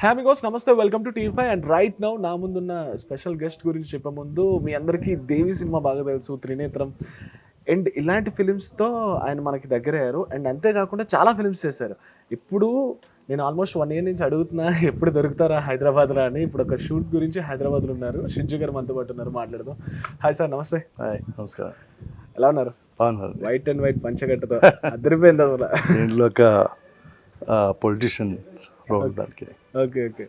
హామిగోస్ నమస్తే, welcome to TV five. And right now నా ముందున్న స్పెషల్ గెస్ట్ గురించి చెప్పే ముందు, మీ అందరికీ దేవి సినిమా బాగా తెలుసు, త్రినేత్రం. అండ్ ఇలాంటి ఫిలిమ్స్తో ఆయన మనకి దగ్గరయ్యారు. అండ్ అంతేకాకుండా చాలా ఫిలిమ్స్ చేశారు. ఇప్పుడు నేను ఆల్మోస్ట్ 1 year నుంచి అడుగుతున్నా ఎప్పుడు దొరుకుతారా హైదరాబాద్లో అని. ఇప్పుడు ఒక షూట్ గురించి హైదరాబాద్లో ఉన్నారు. షింజు గారు మనతో పాటు ఉన్నారు, మాట్లాడదాం. హాయ్ సార్, నమస్తే. హాయ్, నమస్కారం. ఎలా ఉన్నారు? బాగున్నారు. వైట్ అండ్ వైట్ పంచగట్టతో అద్దరిపోయింది అసలు. దీంట్లో ఒక పొలిటీషియన్ రోల్ దానికి. ఓకే ఓకే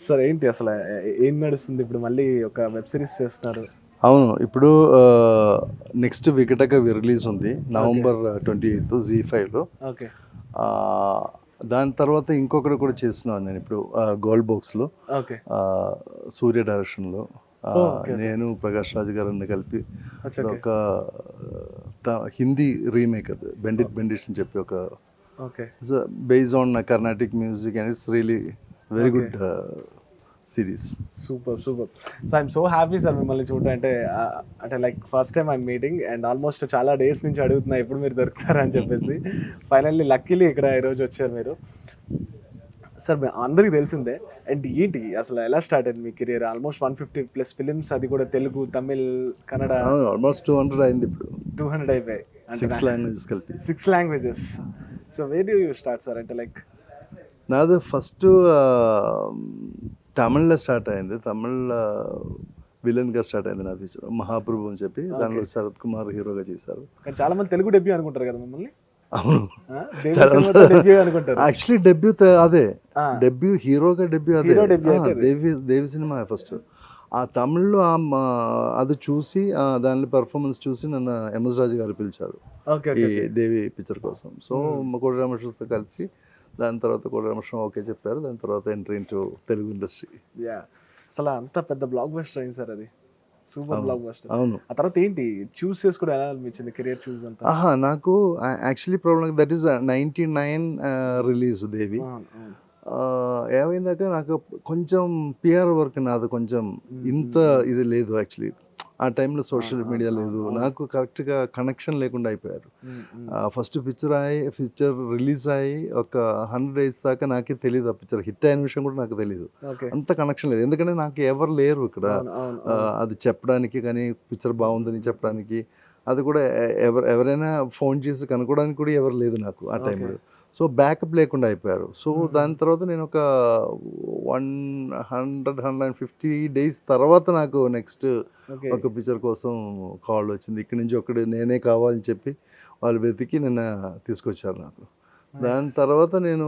సార్, ఏంటి అసలు ఏం నడుస్తుంది ఇప్పుడు? మళ్ళీ ఒక వెబ్ సిరీస్ చేస్తున్నారు. అవును, ఇప్పుడు నెక్స్ట్ వికటక రిలీజ్ ఉంది November 28th ZEE5లో. ఓకే. దాని తర్వాత ఇంకొకటి కూడా చేస్తున్నాను నేను ఇప్పుడు గోల్డ్ బాక్స్లో, ఓకే. సూర్య డైరెక్షన్లో. okay. నేను ప్రకాష్ రాజ్ గారిని కలిపి okay. ఒక హిందీ రీమేక్, అది బెండిట్ అని చెప్పి ఒక okay. based on Carnatic music, and it's really very good series. Super super. So I'm so happy sir మిమ్మల్ని చూడటం. అంటే like first time I'm meeting and almost చాలా డేస్ నుంచి అడుగుతున్నా ఎప్పుడు మీరు దొరుకుతారా అని చెప్పేసి. ఫైనల్లీ లక్కీలీ ఇక్కడ ఈరోజు వచ్చారు మీరు. సార్ అందరికీ తెలిసిందే. అండ్ ఏంటి అసలు ఎలా స్టార్ట్ అయింది మీ కెరియర్? ఆల్మోస్ట్ 150+ ఫిలిమ్స్, అది కూడా తెలుగు, తమిళ్, కన్నడ. ఆల్మోస్ట్ 200 అయింది ఇప్పుడు. 200 అయిపోయాయి. 6 languages కలిపి. 6 languages. So where do you start sir? అంటే లైక్ నాది ఫస్ట్ తమిళ్లో స్టార్ట్ అయింది. తమిళ్ విలన్గా స్టార్ట్ అయింది నా ఫీచర్, మహాప్రభు అని చెప్పి. దానిలో శరత్ కుమార్ హీరోగా చేశారు. కానీ చాలా మంది తెలుగు డెబ్యూ అనుకుంటారు కదా మిమ్మల్ని. అవును, అనుకుంటారు. యాక్చువల్లీ డెబ్యూ అదే, డెబ్యూ హీరోగా డెబ్యూ అదే, దేవి సినిమా ఫస్ట్. ఆ తమిళ్లో అది చూసి దాని పర్ఫార్మెన్స్ చూసి నన్ను ఎంఎస్ రాజు గారు పిలిచారు ఈ దేవి పిక్చర్ కోసం. సో కోడి రామకృష్ణతో కలిసి దాని తర్వాత కోడి రామకృష్ణ ఓకే చెప్పారు. దాని తర్వాత ఎంట్రీ ఇంటూ తెలుగు ఇండస్ట్రీ. అసలు అంత పెద్ద బ్లాక్ బస్టర్ అయింది సార్, అది సూపర్ బ్లాక్ బస్టర్. అవును. ఆ తర్వాత ఏంటి చూస్ చేసుకోవడం ఎలా అనిపించింది, కెరియర్ చూస్ అంతా? నాకు actually problem that is 99 release Devi. ఏమైందాక నాకు కొంచెం పిఆర్ వర్క్ నాది కొంచెం ఇంత ఇది లేదు యాక్చువల్లీ. ఆ టైంలో సోషల్ మీడియా లేదు, నాకు కరెక్ట్గా కనెక్షన్ లేకుండా అయిపోయారు. ఫస్ట్ పిక్చర్ రిలీజ్ అయ్యి ఒక 100 days దాకా నాకే తెలియదు ఆ పిక్చర్ హిట్ అయిన విషయం కూడా నాకు తెలియదు. అంత కనెక్షన్ లేదు, ఎందుకంటే నాకు ఎవరు లేరు ఇక్కడ అది చెప్పడానికి, కానీ పిక్చర్ బాగుందని చెప్పడానికి. అది కూడా ఎవరైనా ఫోన్ చేసి కనుక్కోవడానికి కూడా ఎవరు లేదు నాకు ఆ టైంలో. సో బ్యాకప్ లేకుండా అయిపోయారు. సో దాని తర్వాత నేను ఒక 100-150 days తర్వాత నాకు నెక్స్ట్ ఒక పిక్చర్ కోసం కాల్ వచ్చింది. ఇక్కడి నుంచి ఒకటి నేనే కావాలని చెప్పి వాళ్ళు వెతికి నిన్న తీసుకొచ్చారు నాకు. దాని తర్వాత నేను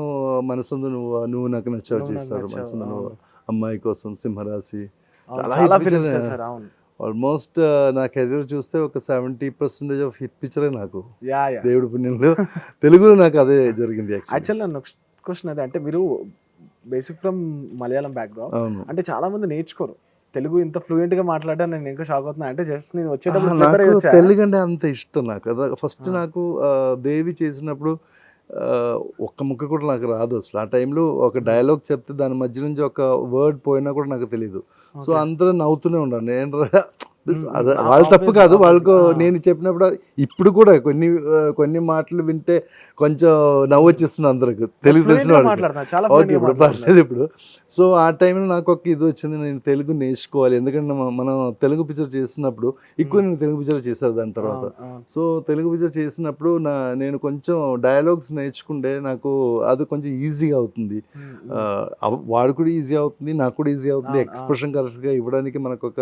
మనసందు నువ్వు నాకు నచ్చావు చేస్తాడు, మనసందు నువ్వు, అమ్మాయి కోసం, సింహరాశి, చాలా ఆల్మోస్ట్ నా కెరీర్ చూస్తే ఒక 70% ఆఫ్ హిట్ పిక్చరే నాకు దేవుడి పుణ్యంలో తెలుగులో నాకు అదే జరిగింది. యాక్చువల్లీ నెక్స్ట్ క్వశ్చన్ అదే, అంటే మీరు బేసిక్ ఫ్రమ్ మలయాళం బ్యాక్గ్రౌండ్, అంటే చాలా మంది నేర్చుకోరు తెలుగు ఇంత ఫ్లూయెంట్ గా మాట్లాడడం. నేను ఇంకా షాక్ అవుతున్నా. అంటే జస్ట్ నేను వచ్చేటప్పుడు తెలుగు అంటే అంత ఇష్టం నాకు. అదే ఫస్ట్ నాకు దేవి చేసినప్పుడు ఒక్క ముక్క కూడా నాకు రాదు అసలు. ఆ టైంలో ఒక డైలాగ్ చెప్తే దాని మధ్య నుంచి ఒక వర్డ్ పోయినా కూడా నాకు తెలియదు. సో అందరూ నవ్వుతూనే ఉన్నాను. నేను అదే వాళ్ళ తప్పు కాదు, వాళ్ళకు నేను చెప్పినప్పుడు ఇప్పుడు కూడా కొన్ని మాటలు వింటే కొంచెం నవ్వు వచ్చేస్తున్నాను అందరికి, తెలుగు తెలిసిన వాళ్ళు. ఓకే, ఇప్పుడు పర్లేదు ఇప్పుడు. సో ఆ టైంలో నాకు ఒక ఇది వచ్చింది, నేను తెలుగు నేర్చుకోవాలి. ఎందుకంటే మనం తెలుగు పిక్చర్ చేసినప్పుడు ఎక్కువ నేను తెలుగు పిక్చర్ చేశాను. దాని తర్వాత సో తెలుగు పిక్చర్ చేసినప్పుడు నేను కొంచెం డైలాగ్స్ నేర్చుకుంటే నాకు అది కొంచెం ఈజీగా అవుతుంది. వాడు కూడా ఈజీ అవుతుంది, నాకు కూడా ఈజీ అవుతుంది. ఎక్స్ప్రెషన్ కరెక్ట్గా ఇవ్వడానికి మనకు ఒక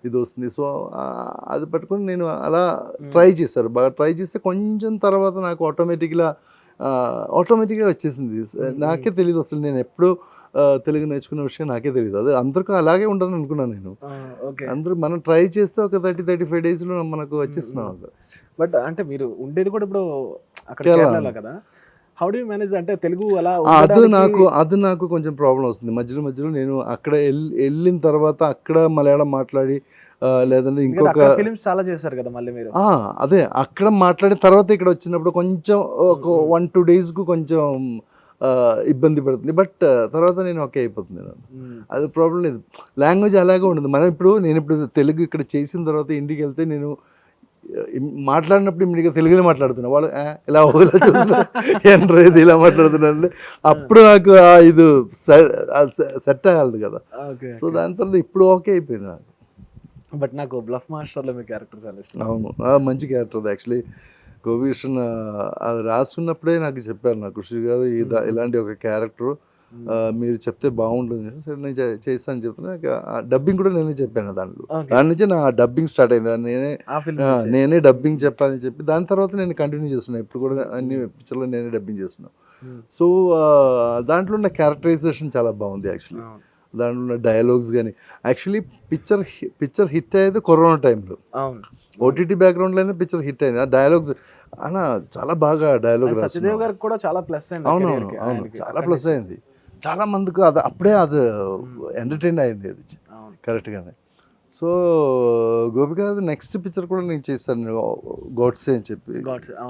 ఇది వస్తుంది. సో అది పట్టుకొని నేను అలా ట్రై చేశాను. బాగా ట్రై చేస్తే కొంచెం తర్వాత నాకు ఆటోమేటిక్గా వచ్చేసింది. నాకే తెలియదు అసలు నేను ఎప్పుడు తెలుగు నేర్చుకున్న విషయం నాకే తెలియదు. అదే అందరికీ అలాగే ఉండదని అనుకున్నాను నేను. అందరూ మనం ట్రై చేస్తే ఒక 30-35 daysలో మనకు వచ్చేస్తున్నాం. బట్ అంటే మీరు ఉండేది కూడా ఇప్పుడు అక్కడ కేరళలో కదా, హౌ డు యు మేనేజ్? అంటే తెలుగు అలా అది నాకు కొంచెం ప్రాబ్లం వస్తుంది మధ్యలో. నేను అక్కడ వెళ్ళిన తర్వాత అక్కడ మలయాళం మాట్లాడి, లేదంటే ఇంకొక ఫిలిమ్స్ చాలా చేశారు కదా మళ్ళీ మీరు. అదే అక్కడ మాట్లాడిన తర్వాత ఇక్కడ వచ్చినప్పుడు కొంచెం ఒక 1-2 daysకు కొంచెం ఇబ్బంది పడుతుంది. బట్ తర్వాత నేను ఓకే అయిపోతుంది. అది ప్రాబ్లం లేదు, లాంగ్వేజ్ అలాగే ఉండదు. నేను ఇప్పుడు తెలుగు ఇక్కడ చేసిన తర్వాత ఇంటికి వెళ్తే నేను మాట్లాడినప్పుడు ఇమ్మీడియట్గా తెలుగులో మాట్లాడుతున్నా వాళ్ళు ఇలా ఇలా చూస్తున్నా ఏంట్రా ఇది ఇలా మాట్లాడుతున్నాను అప్పుడు నాకు ఇది సెట్ అవ్వదు కదా. ఓకే. సో దాని తర్వాత ఇప్పుడు ఓకే అయిపోయింది నాకు. బట్ నాకు బ్లఫ్ మాస్టర్లో మీ క్యారెక్టర్ చాలా ఇష్టం. అవును, మంచి క్యారెక్టర్ అది యాక్చువల్లీ. గోపీకృష్ణ అది రాసుకున్నప్పుడే నాకు చెప్పారు, నాకు కృషి గారు ఇలాంటి ఒక క్యారెక్టర్ మీరు చెప్తే బాగుంటుంది. సరే నేను చేస్తాను చెప్తున్నా. డబ్బింగ్ కూడా నేనే చెప్పాను దాంట్లో. దాని నుంచి నా డబ్బింగ్ స్టార్ట్ అయింది. నేనే డబ్బింగ్ చెప్పాలని చెప్పి దాని తర్వాత నేను కంటిన్యూ చేస్తున్నాను. ఇప్పుడు కూడా అన్ని పిక్చర్లో నేనే డబ్బింగ్ చేస్తున్నాను. సో దాంట్లో ఉన్న క్యారెక్టరైజేషన్ చాలా బాగుంది యాక్చువల్లీ. దాంట్లో ఉన్న డైలాగ్స్ కానీ యాక్చువల్లీ పిక్చర్ హిట్ అయ్యేది కరోనా టైంలో. ఓటీటీ బ్యాక్గ్రౌండ్లోనే పిక్చర్ హిట్ అయింది. ఆ డైలాగ్స్ అన్న చాలా బాగా డైలాగ్ సత్యదేవ్ గారికి కూడా చాలా ప్లస్ అయింది. అవునవును అవును, చాలా ప్లస్ అయింది. చాలా మందికి అది అప్పుడే అది ఎంటర్టైన్ అయింది అది కరెక్ట్గానే. సో గోపిక నెక్స్ట్ పిక్చర్ కూడా నేను చేశాను, గోడ్సే అని చెప్పి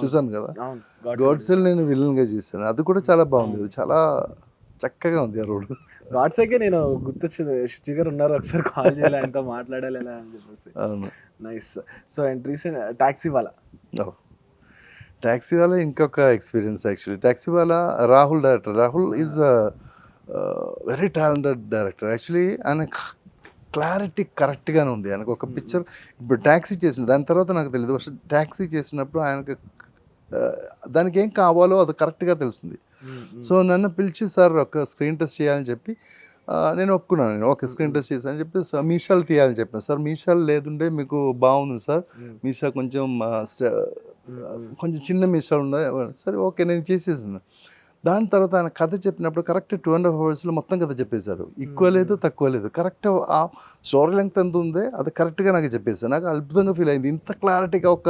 చూసాను కదా. గోడ్సేలు నేను విలన్గా చేశాను. అది కూడా చాలా బాగుంది, అది చాలా చక్కగా ఉంది ఆ రోడ్. గాడ్సేకే నేను గుర్తొచ్చింది, శుచి గారు ఉన్నారు, ఒకసారి కాల్ చేయాలి ఆయనతో మాట్లాడాలి ఎలా అని చెప్పేసి. అవును, nice. So and recent taxi వాళ్ళ ఇంకొక ఎక్స్పీరియన్స్ యాక్చువల్లీ. టాక్సీ వాళ్ళ Rahul director. Rahul is very talented director actually. ఆయన క్లారిటీ కరెక్ట్గానే ఉంది. ఆయనకు ఒక పిక్చర్ ఇప్పుడు ట్యాక్సీ చేసిన దాని తర్వాత నాకు తెలియదు, ఫస్ట్ ట్యాక్సీ చేసినప్పుడు ఆయనకు దానికి ఏం కావాలో అది కరెక్ట్గా తెలుస్తుంది. సో నన్ను పిలిచి సార్ ఒక స్క్రీన్ టెస్ట్ చేయాలని చెప్పి నేను ఒప్పుకున్నాను. నేను ఓకే స్క్రీన్ టెస్ట్ చేశాను చెప్పి సార్ మీసాలు తీయాలని చెప్పాను. సార్ మీసాలు లేదుండే మీకు బాగుంది సార్, మీసా కొంచెం చిన్న మీసాలు ఉన్నాయి. సరే ఓకే నేను చేసేసాను. దాని తర్వాత ఆయన కథ చెప్పినప్పుడు కరెక్ట్ 2.5 hours మొత్తం కథ చెప్పేశారు. ఎక్కువ లేదు తక్కువ లేదు, కరెక్ట్ ఆ స్టోరీ లెంగ్త్ ఎంత ఉందే అది కరెక్ట్గా నాకు చెప్పేశారు. నాకు అద్భుతంగా ఫీల్ అయింది. ఇంత క్లారిటీగా ఒక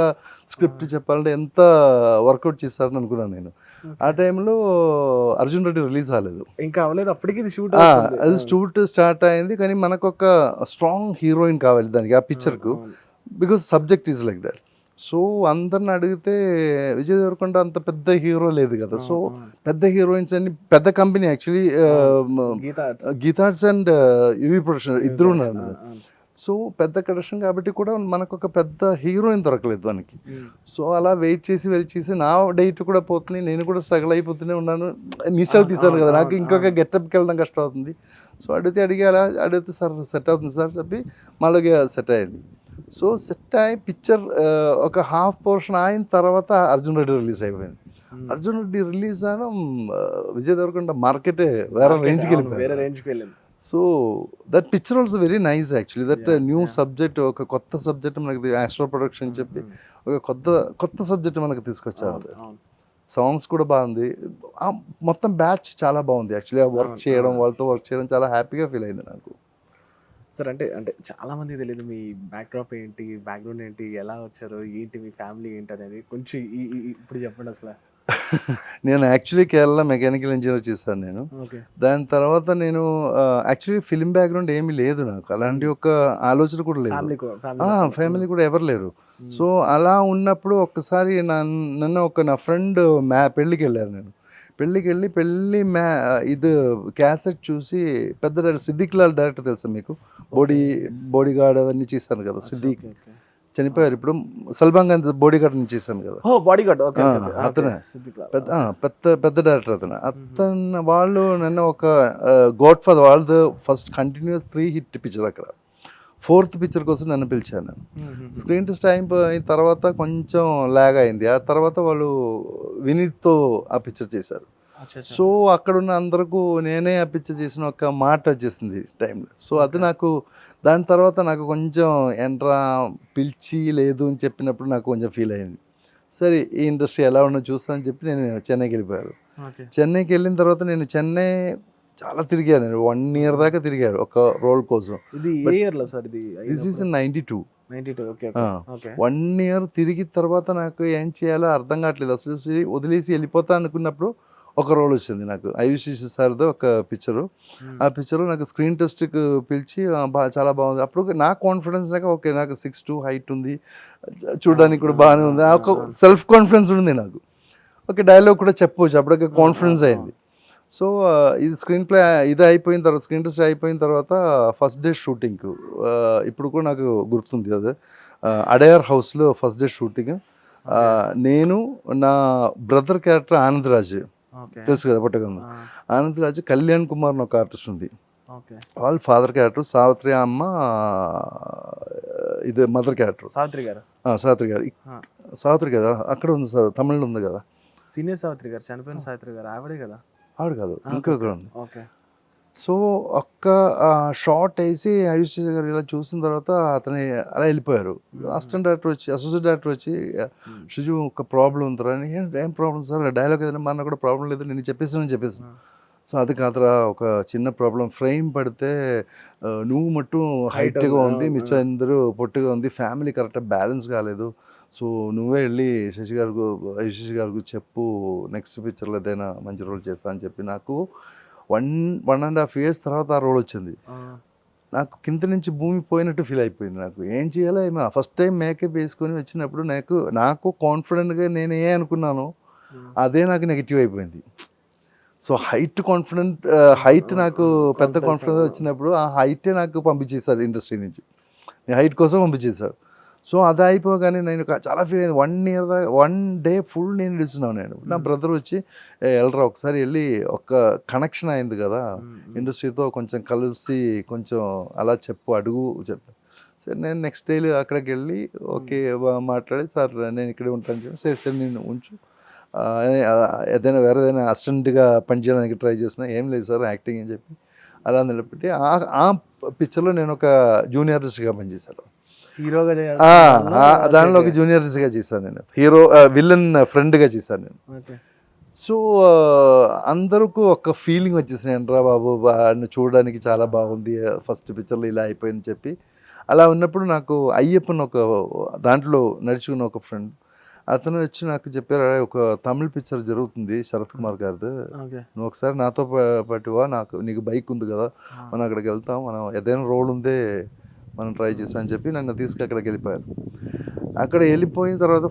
స్క్రిప్ట్ చెప్పాలంటే ఎంత వర్కౌట్ చేస్తారని అనుకున్నాను నేను. ఆ టైంలో అర్జున్ రెడ్డి రిలీజ్ అవ్వలేదు, ఇంకా అవ్వలేదు, అప్పటికి అది షూట్ స్టార్ట్ అయింది. కానీ మనకు ఒక స్ట్రాంగ్ హీరోయిన్ కావాలి దానికి, ఆ పిక్చర్కు, because subject is like that. So అందరిని అడిగితే విజయ్ దేవరకొండ అంత పెద్ద హీరో లేదు కదా. సో పెద్ద హీరోయిన్స్ అన్ని పెద్ద company actually, Geetha Arts and UV production ఇద్దరు ఉన్నారు. సో పెద్ద ప్రొడక్షన్ కాబట్టి కూడా మనకు ఒక పెద్ద హీరోయిన్ దొరకలేదు దానికి. సో అలా వెయిట్ చేసి నా డేట్ కూడా పోతుంది, నేను కూడా స్ట్రగుల్ అయిపోతూనే ఉన్నాను. మీసాలు తీసాను కదా, నాకు ఇంకొక గెటప్కి వెళ్ళడం కష్టం అవుతుంది. సో అడిగితే సార్ సెట్ అవుతుంది సార్ చెప్పి మళ్ళీ సెట్ అయ్యింది. సో సెట్ అయ్యి పిక్చర్ ఒక హాఫ్ పోర్షన్ అయిన తర్వాత అర్జున్ రెడ్డి రిలీజ్ అయిపోయింది. అర్జున్ రెడ్డి రిలీజ్ అయినా విజయ్ దేవరకొండ మార్కెటే వేరే రేంజ్కి వెళ్ళింది. So that picture also very nice actually. That new subject, ఒక కొత్త సబ్జెక్ట్ మనకి ఆస్ట్రో ప్రొడక్షన్ చెప్పి ఒక కొత్త సబ్జెక్ట్ మనకు తీసుకొచ్చారు. సాంగ్స్ కూడా బాగుంది, మొత్తం బ్యాచ్ చాలా బాగుంది యాక్చువల్లీ. వాళ్ళతో వర్క్ చేయడం చాలా హ్యాపీగా ఫీల్ అయింది నాకు. సార్ అంటే చాలా మంది తెలియదు మీ బ్యాక్డ్రాప్ ఏంటి, బ్యాక్గ్రౌండ్ ఏంటి, ఎలా వచ్చారు, ఏంటి మీ ఫ్యామిలీ ఏంటి అనేది కొంచెం ఇప్పుడు చెప్పండి అసలు. నేను యాక్చువల్లీ కేరళ మెకానికల్ ఇంజనీర్ చేశాను నేను. దాని తర్వాత నేను యాక్చువల్లీ ఫిల్మ్ బ్యాక్గ్రౌండ్ ఏమీ లేదు నాకు, అలాంటి ఒక ఆలోచన కూడా లేదు, ఫ్యామిలీ కూడా ఎవరు లేరు. సో అలా ఉన్నప్పుడు ఒక్కసారి నా ఫ్రెండ్ పెళ్ళికి వెళ్ళారు. నేను పెళ్ళికి వెళ్ళి ఇది క్యాసెట్ చూసి పెద్ద డైరెక్టర్ సిద్దిక్ లాల్ డైరెక్టర్ తెలుసా మీకు, బాడీ గార్డ్ అవన్నీ చేశాను కదా. సిద్దిక్ చనిపోయారు ఇప్పుడు, సల్మాన్ ఖాన్ బాడీ గార్డ్ నుంచి చేశాను కదా. అతనే పెద్ద డైరెక్టర్. అతను వాళ్ళు నన్ను ఒక గాడ్ ఫాదర్ వాళ్ళది ఫస్ట్ కంటిన్యూస్ 3 hit పిక్చర్, అక్కడ 4th పిక్చర్ కోసం నన్ను పిలిచాను. స్క్రీన్ టెస్ట్ అయిపోయిన తర్వాత కొంచెం లాగ్ అయింది. ఆ తర్వాత వాళ్ళు వినీత్తో ఆ పిక్చర్ చేశారు. సో అక్కడున్న అందరికీ నేనే ఆ పిక్చర్ చేసిన ఒక మాట వచ్చేసింది టైంలో. సో అది నాకు దాని తర్వాత నాకు కొంచెం ఎంట్రా పిలిచి లేదు అని చెప్పినప్పుడు నాకు కొంచెం ఫీల్ అయింది. సరే ఈ ఇండస్ట్రీ ఎలా ఉన్నో చూస్తానని చెప్పి నేను చెన్నైకి వెళ్ళిపోయారు. చెన్నైకి వెళ్ళిన తర్వాత నేను చెన్నై చాలా తిరిగాను, నేను 1 year దాకా తిరిగారు ఒక రోల్ కోసం. This is 92. 1 year తిరిగిన తర్వాత నాకు ఏం చేయాలో అర్థం కావట్లేదు. అసలు వదిలేసి వెళ్ళిపోతా అనుకున్నప్పుడు ఒక రోల్ వచ్చింది నాకు, ఐవిశేష సార్ది ఒక పిక్చరు. ఆ పిక్చర్ నాకు స్క్రీన్ టెస్ట్కి పిలిచి చాలా బాగుంది. అప్పుడు నా కాన్ఫిడెన్స్ ఓకే నాకు 6'2" హైట్ ఉంది, చూడడానికి కూడా బాగానే ఉంది, ఒక సెల్ఫ్ కాన్ఫిడెన్స్ ఉంది నాకు. ఓకే డైలాగ్ కూడా చెప్పవచ్చు, అప్పటికే కాన్ఫిడెన్స్ అయింది. సో ఇది స్క్రీన్ ప్లే ఇది అయిపోయిన తర్వాత, స్క్రీన్ టెస్ట్ అయిపోయిన తర్వాత ఫస్ట్ డే షూటింగ్కు ఇప్పుడు కూడా నాకు గుర్తుంది. అదే అడయార్ హౌస్లో ఫస్ట్ డే షూటింగ్. నేను నా బ్రదర్ క్యారెక్టర్ ఆనందరాజు ఓకే. తెలుసు కదా పుట్టగంధం. ఆనందరాజు కళ్యాణ్ కుమార్ అని ఒక ఆర్టిస్ట్ ఉంది, ఓకే. వాళ్ళు ఫాదర్ క్యారెక్టర్. సావిత్రి అమ్మ ఇది మదర్ క్యారెక్టర్. సావిత్రి గారు. సావిత్రి గారు సావిత్రి కదా అక్కడ ఉంది సార్, తమిళలో ఉంది కదా. సీనియర్ సావిత్రి గారు, చనిపోయిన సావిత్రి గారు ఆవిడే కదా. ఆవిడ కాదు ఇంకొకరు ఉంది. ఓకే. సో ఒక్క షార్ట్ వేసి ఆయుష్ గారు ఇలా చూసిన తర్వాత అతని అలా వెళ్ళిపోయారు. అసిస్టెంట్ డైరెక్టర్ వచ్చి అసోసియేట్ డైరెక్టర్ వచ్చి షుజు ఒక ప్రాబ్లం ఉందిరా అని. ఏం ప్రాబ్లం సార్, డైలాగ్ ఏదైనా మన కూడా ప్రాబ్లం లేదు, నేను చెప్పేసాను. సో అది కాదురా, ఒక చిన్న ప్రాబ్లం, ఫ్రేమ్ పడితే నువ్వు మట్టు హైట్గా ఉంది, మిగతా అందరూ పొట్టుగా ఉంది, ఫ్యామిలీ కరెక్ట్గా బ్యాలెన్స్ కాలేదు. సో నువ్వే వెళ్ళి శశి గారికి ఆయుష్ గారికి చెప్పు, నెక్స్ట్ పిక్చర్లో ఏదైనా మంచి రోల్ చేస్తా అని చెప్పి నాకు 1.5 years తర్వాత ఆ రోల్ వచ్చింది. నాకు కింద నుంచి భూమి పోయినట్టు ఫీల్ అయిపోయింది. నాకు ఏం చేయాలో ఏమో. ఫస్ట్ టైం మేకప్ వేసుకొని వచ్చినప్పుడు నాకు కాన్ఫిడెంట్గా నేను అనుకున్నాను అదే నాకు నెగిటివ్ అయిపోయింది. సో హైట్ నాకు పెద్ద కాన్ఫిడెన్స్ వచ్చినప్పుడు ఆ హైటే నాకు పంపించేశారు ఇండస్ట్రీ నుంచి, హైట్ కోసం పంపించేశారు. సో అది అయిపోగానే నేను చాలా ఫీల్ అయింది. 1 year దాకా 1 day ఫుల్ నేను నిలుస్తున్నాను. నేను నా బ్రదర్ వచ్చి వెళ్ళరా ఒకసారి వెళ్ళి ఒక కనెక్షన్ అయింది కదా ఇండస్ట్రీతో, కొంచెం కలిసి కొంచెం అలా అడుగు చెప్పు. సరే నేను నెక్స్ట్ డే అక్కడికి వెళ్ళి ఓకే మాట్లాడి, సార్ నేను ఇక్కడే ఉంటాను చెప్పి, సరే నేను ఉంచు, ఏదైనా వేరే ఏదైనా అసిస్టెంట్గా పనిచేయడానికి ట్రై చేస్తున్నా, ఏం లేదు సార్ యాక్టింగ్ అని చెప్పి అలా నిలబెట్టి ఆ పిక్చర్లో నేను ఒక జూనియర్ ఆర్టిస్ట్గా పనిచేశాను. హీరోగా దానిలో ఒక జూనియర్ ఆర్టిస్ట్గా చేశాను నేను, హీరో విలన్ ఫ్రెండ్గా చేశాను నేను. సో అందరికీ ఒక ఫీలింగ్ వచ్చేసింది, ఏంట్రా బాబు చూడడానికి చాలా బాగుంది, ఫస్ట్ పిక్చర్లో ఇలా అయిపోయింది చెప్పి. అలా ఉన్నప్పుడు నాకు అయ్యప్పన్ ఒక దాంట్లో నడుచుకున్న ఒక ఫ్రెండ్, అతను వచ్చి నాకు చెప్పారు, ఒక తమిళ పిక్చర్ జరుగుతుంది శరత్ కుమార్ గారిది, నువ్వు ఒకసారి నాతో పాటువా, నీకు బైక్ ఉంది కదా, మనం అక్కడికి వెళ్తాం, మనం ఏదైనా రోల్ ఉందే మనం ట్రై చేస్తాం అని చెప్పి నన్ను అక్కడికి వెళ్ళిపోయారు. అక్కడ వెళ్ళిపోయిన తర్వాత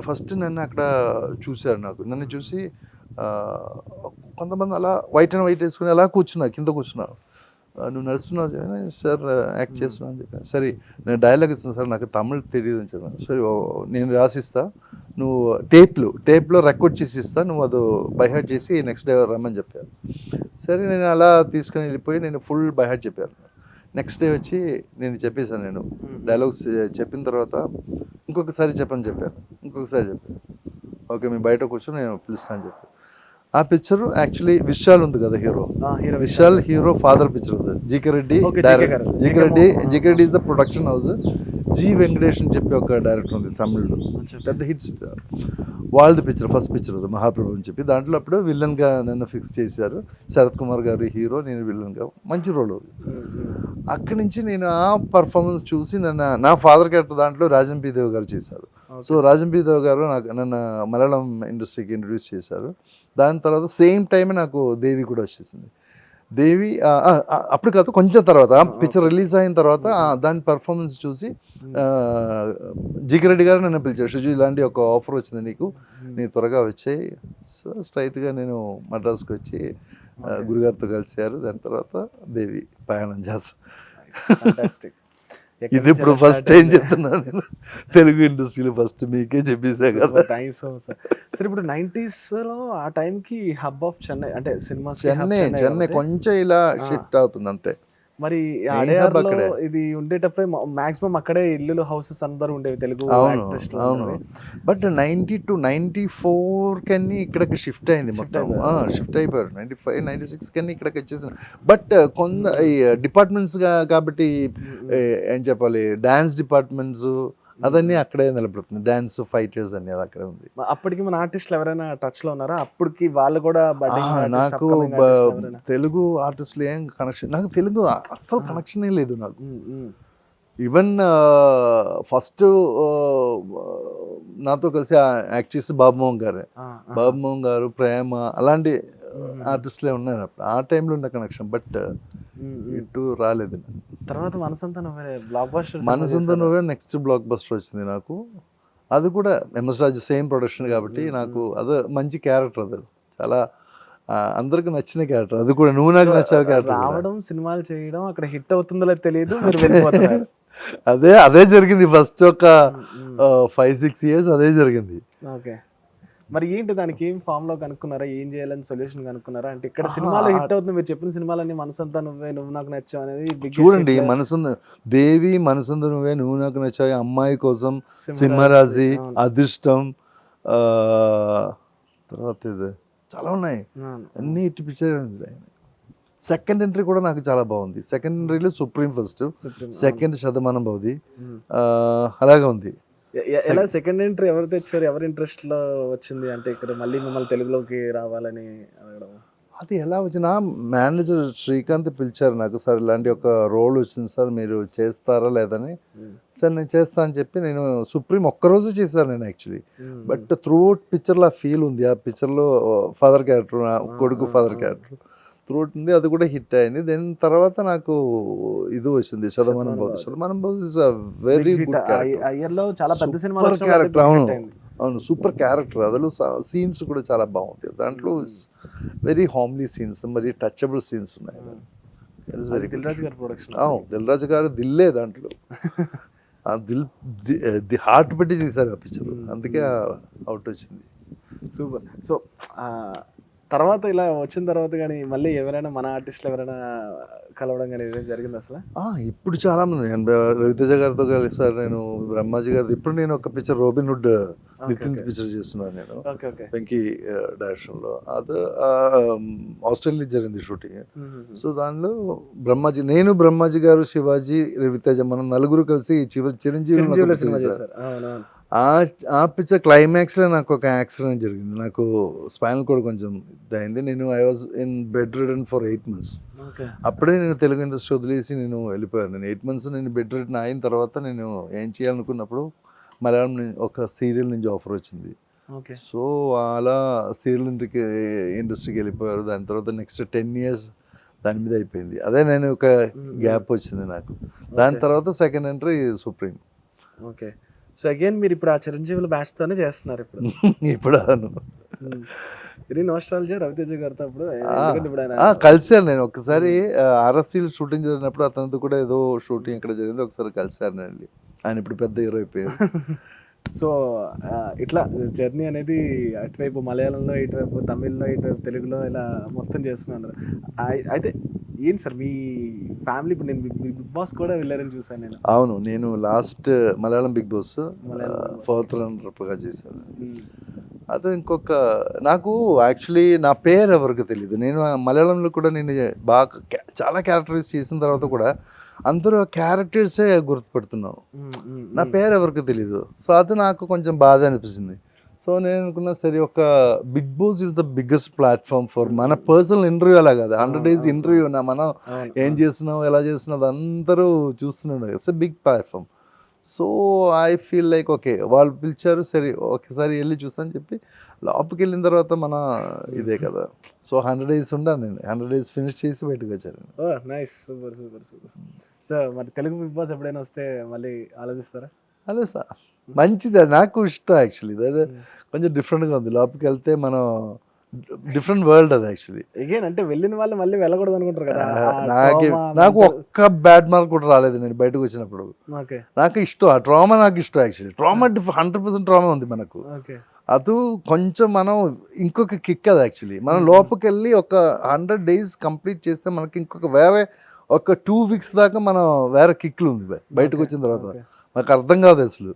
ఫస్ట్ నన్ను అక్కడ చూశారు. నన్ను చూసి కొంతమంది అలా వైట్ వేసుకుని అలా కింద కూర్చున్నారు. నువ్వు నడుస్తున్నావు సార్, యాక్ట్ చేస్తున్నావు అని చెప్పాను. సరే నేను డైలాగ్ ఇస్తాను సార్, నాకు తమిళ్ తెలియదు అని చెప్పాను. సరే నేను రాసిస్తా, నువ్వు టేప్లో రికార్డ్ చేసి ఇస్తా, నువ్వు అది బైహార్ట్ చేసి నెక్స్ట్ డే రమ్మని చెప్పారు. సరే నేను అలా తీసుకుని వెళ్ళిపోయి నేను ఫుల్ బైహార్ట్ చెప్పాను. నెక్స్ట్ డే వచ్చి నేను చెప్పేశాను, నేను డైలాగ్స్ చెప్పిన తర్వాత ఇంకొకసారి చెప్పాను. ఓకే మీ బయట కూర్చొని నేను పిలుస్తాను అని చెప్పి. ఆ పిక్చర్ యాక్చువల్లీ విశాల్ ఉంది కదా hero, Vishal hero father picture అది. GK Reddy is the production house. G Venkatesh అని చెప్పి ఒక డైరెక్టర్ ఉంది తమిళ్లో, పెద్ద హిట్స్, వాళ్ళది పిక్చర్, ఫస్ట్ పిక్చర్ అది మహాప్రభు అని చెప్పి. దాంట్లో అప్పుడు విలన్గా నన్ను ఫిక్స్ చేశారు. శరత్ కుమార్ గారు హీరో, నేను విలన్గా, మంచి రోల్. అక్కడి నుంచి నేను ఆ పర్ఫార్మెన్స్ చూసి నా ఫాదర్ క్యారెక్టర్ దాంట్లో రాజన్ పి దేవ్ గారు చేశారు. సో రాజన్ పి దేవ్ గారు నన్ను మలయాళం ఇండస్ట్రీకి ఇంట్రడ్యూస్ చేశారు. దాని తర్వాత సేమ్ టైమే నాకు దేవి కూడా వచ్చేసింది. దేవి అప్పుడు కాదు, కొంచెం తర్వాత పిక్చర్ రిలీజ్ అయిన తర్వాత దాని పర్ఫార్మెన్స్ చూసి జీకే రెడ్డి గారు నన్ను పిలిచారు, షుజు ఇలాంటి ఒక ఆఫర్ వచ్చింది నీకు, నీ త్వరగా వచ్చాయి. సో స్ట్రైట్గా నేను మద్రాస్కి వచ్చి గురుగారితో కలిసారు. దాని తర్వాత దేవి ప్రయాణం చేస్తాను. ఇది ఇప్పుడు ఫస్ట్ టైం చెప్తున్నాను నేను తెలుగు ఇండస్ట్రీలో, ఫస్ట్ మీకే చెప్పేసా కదా. Thanks so much sir. సరే ఇప్పుడు 90s లో ఆ టైంకి హబ్ ఆఫ్ చెన్నై, అంటే సినిమా చెన్నై కొంచెం ఇలా షిఫ్ట్ అవుతుంది అంతే. మరి అడయార్లో ఇది ఉండేటప్పుడే మాక్సిమం అక్కడే ఇల్లు హౌసెస్ అందరూ ఉండేవి తెలుగు. అవును బట్ 90 to 94 కన్నీ ఇక్కడికి షిఫ్ట్ అయింది మొత్తం, షిఫ్ట్ అయిపోయారు. 95, 96 కన్నీ ఇక్కడికి వచ్చేసింది. బట్ కొంత డిపార్ట్మెంట్స్ కాబట్టి ఏం చెప్పాలి, డాన్స్ డిపార్ట్మెంట్స్ అదన్నీ అక్కడే నిలబడుతుంది, డాన్స్ ఫైటర్స్ అన్ని అది అక్కడే ఉంది. అప్పటికి మన ఆర్టిస్టులు ఎవరైనా టచ్ లో ఉన్నారా అప్పటికి? వాళ్ళు కూడా నాకు తెలుగు ఆర్టిస్టులు ఏం కనెక్షన్, నాకు తెలుగు అస్సలు కనెక్షనే లేదు నాకు. ఈవెన్ ఫస్ట్ నాతో కలిసి యాక్ట్ చేసి బాబుమోహన్ గారు, ప్రేమ, అలాంటి ఆర్టిస్టులే ఉన్నారు అప్పుడు. ఆ టైంలో ఉన్న కనెక్షన్, బట్ ఇటు రాలేదు. తర్వాత మనసంతా నువ్వే నెక్స్ట్ బ్లాక్ బస్టర్ వచ్చింది నాకు. అది కూడా ఎంఎస్ రాజు సేమ్ ప్రొడక్షన్ కాబట్టి నాకు అది మంచి క్యారెక్టర్, అది చాలా అందరికి నచ్చిన క్యారెక్టర్. అది కూడా నువ్వు నాకు నచ్చావు క్యారెక్టర్. రావడం, సినిమాలు చేయడం, అక్కడ హిట్ అవుతుందో తెలియదు, మీరు వెళ్ళిపోతున్నారు. అదే అదే జరిగింది ఫస్ట్ ఒక 5-6 years అదే జరిగింది. ఓకే. మరి ఏంటి దానికి ఏం ఫార్ములా కనుక్కున్నారా? ఏం చేయాలని సొల్యూషన్ కనుక్కున్నారా? అంటే ఇక్కడ సినిమాలో హిట్ అవుతుంది. మీరు చెప్పిన సినిమాలన్నీ 'మనసంతా నువ్వే నువ్వు నాకు నచ్చావు' అనేది బిగ్గెస్ట్ చూడండి హిట్. మనసుంద దేవి, మనసుంద నువ్వే, నువ్వు నాకు నచ్చావు, అమ్మాయి కోసం, సింహరాజి, సింహరాజి, అవును. అదృష్టం, ఆ, తర్వాత ఇది చాలా ఉన్నాయి, అవును. అన్ని ఇటు పిక్చర్. సెకండ్ ఎంట్రీ కూడా నాకు చాలా బాగుంది. సెకండ్ ఎంట్రీలో Supreme first, Supreme, second Shatamanam Bhavati, అవును. అలాగే ఉంది. ఎలా సెకండ్ ఎంట్రీ ఎవరు తెచ్చారు? ఎవరి ఇంట్రెస్ట్ లో వచ్చింది? అంటే ఇక్కడ మళ్ళీ మిమ్మల్ని తెలుగులోకి రావాలని అడగడం. అది ఎలా వచ్చిన మేనేజర్ శ్రీకాంత్ పిలిచారు నాకు, సార్ ఇలాంటి ఒక రోల్ వచ్చింది సార్, మీరు చేస్తారా లేదని. సార్ నేను చేస్తా అని చెప్పి నేను సుప్రీం ఒక్కరోజు చేశాను నేను యాక్చువల్లీ. బట్ త్రూఅవుట్ పిక్చర్లో ఆ ఫీల్ ఉంది. ఆ పిక్చర్లో ఫాదర్ క్యారెక్టర్, కొడుకు ఫాదర్ క్యారెక్టర్ త్రూఅవుట్ ఉంది. అది కూడా హిట్ అయింది. దెన్ తర్వాత నాకు ఇది వచ్చింది Shatamanam Bhavati. Shatamanam Bhavati is a very good character. ఆ ఇయర్ లో చాలా పెద్ద సినిమా సూపర్ క్యారెక్టర్. అవును అవును, సూపర్ క్యారెక్టర్. అందులో సీన్స్ కూడా చాలా బాగుంది దాంట్లో. వెరీ హోమ్లీ సీన్స్, మరి టచబుల్ సీన్స్ ఉన్నాయి. వెరీ దిల్ రాజు గారి ప్రొడక్షన్. దిల్ రాజు గారు దిల్లే దాంట్లో. ఆ ది హార్ట్ పెట్టి తీశారు ఆ పిక్చర్, అందుకే అవుట్ వచ్చింది. సూపర్. సో తర్వాత ఇలా వచ్చిన తర్వాత కానీ మళ్ళీ ఎవరైనా మన ఆర్టిస్టులు ఎవరైనా కలవడం కానీ ఏదైనా జరిగింది అసలు? ఇప్పుడు చాలా మంది, రవితేజ గారితో కలిసారు నేను, బ్రహ్మాజీ గారితో. ఇప్పుడు నేను ఒక పిక్చర్ రోబిన్ హుడ్ నితిన్ పిక్చర్ చేస్తున్నాను నేను, వెంకీ డైరెక్షన్లో. అది ఆస్ట్రేలియా జరిగింది షూటింగ్. సో దానిలో బ్రహ్మాజీ, నేను, బ్రహ్మాజీ గారు, శివాజీ, రవితేజ, మనం నలుగురు కలిసి చిరంజీవి. ఆ పిక్చర్ క్లైమాక్స్లో నాకు ఒక యాక్సిడెంట్ జరిగింది. నాకు స్పైనల్ కోడ్ కొంచెం ఇదైంది. నేను I was in bed ridden for 8 months. అప్పుడే నేను తెలుగు ఇండస్ట్రీ వదిలేసి నేను వెళ్ళిపోయాను. నేను 8 months నేను బెడ్ రిడన్ అయిన తర్వాత నేను ఏం చేయాలనుకున్నప్పుడు మలయాళం ఒక సీరియల్ నుంచి ఆఫర్ వచ్చింది. సో అలా సీరియల్ ఇండస్ట్రీకి వెళ్ళిపోయారు. దాని తర్వాత నెక్స్ట్ 10 years దాని మీద అయిపోయింది. అదే నేను ఒక గ్యాప్ వచ్చింది నాకు. దాని తర్వాత second entry supreme. Okay. So again మీరు ఇప్పుడు ఆ చిరంజీవుల బ్యాచ్ తోనే చేస్తున్నారు ఇప్పుడు. ఇప్పుడు ఇది నోస్టాలజీ రవితేజ గారితో అప్పుడు కలిసాను నేను ఒకసారి. RFC షూటింగ్ జరిగినప్పుడు అతనితో కూడా ఏదో షూటింగ్ ఎక్కడ జరిగింది, ఒకసారి కలిసాను అండి. ఆయన ఇప్పుడు పెద్ద హీరో అయిపోయారు. సో ఇట్లా జర్నీ అనేది అటువైపు మలయాళంలో, ఇటువైపు తమిళ్లో, ఇటువైపు తెలుగులో ఇలా మొత్తం చేస్తున్నాను. అయితే ఏంటి సార్ మీ ఫ్యామిలీ? ఇప్పుడు నేను బిగ్ బాస్ కూడా వెళ్ళారని చూసాను నేను. అవును, నేను last Malayalam Big Boss fourth రన్నర్గా చేశాను. అది ఇంకొక నాకు యాక్చువల్లీ నా పేరు ఎవరికి తెలియదు. నేను మలయాళంలో కూడా నేను బాగా చాలా క్యారెక్టర్స్ చేసిన తర్వాత కూడా అందరూ క్యారెక్టర్సే గుర్తుపెడుతున్నాను, నా పేరు ఎవరికి తెలీదు. సో అది నాకు కొంచెం బాధ అనిపిస్తుంది. సో నేను అనుకున్నా సరే, ఒక Bigg Boss is the biggest platform for మన పర్సనల్ ఇంటర్వ్యూ. అలా కాదు, 100 days ఇంటర్వ్యూ. మనం ఏం చేస్తున్నావు, ఎలా చేస్తున్నావు అందరూ చూస్తున్నాడు. It's a big platform. So I feel like okay, వాళ్ళు పిలిచారు సరే ఒకసారి వెళ్ళి చూసాను చెప్పి లోపలికి వెళ్ళిన తర్వాత మన ఇదే కదా. సో 100 days ఉన్నాను నేను. 100 days ఫినిష్ చేసి బయటకు వచ్చాను. Nice, super super super. So మరి తెలుగు బిగ్ బాస్ ఎప్పుడైనా వస్తే మళ్ళీ ఆలోచిస్తారా? ఆలోచిస్తా, మంచిది. అది నాకు ఇష్టం యాక్చువల్లీ. కొంచెం డిఫరెంట్గా ఉంది. లోపలికి వెళ్తే మనం డిఫరెంట్ వరల్డ్ అది యాక్చువల్లీ. అగైన్ అంటే వెళ్ళిన వాళ్ళు మళ్ళీ వెళ్ళకూడదు అనుకుంటారు కదా. నాకు ఒక్క బ్యాడ్ మార్క్ కూడా రాలేదు నేను బయటకు వచ్చినప్పుడు. నాకు ఇష్టం ఆ ట్రామా, నాకు ఇష్టం యాక్చువల్లీ. ట్రామా 100% ట్రామా ఉంది మనకు. అది కొంచెం మనం ఇంకొక కిక్ అది యాక్చువల్లీ. మనం లోపలికి వెళ్ళి ఒక 100 days కంప్లీట్ చేస్తే మనకి ఇంకొక వేరే ఒక 2 weeks దాకా మనం వేరే కిక్లు ఉంది. బయటకు వచ్చిన తర్వాత నాకు అర్థం కాదు అసలు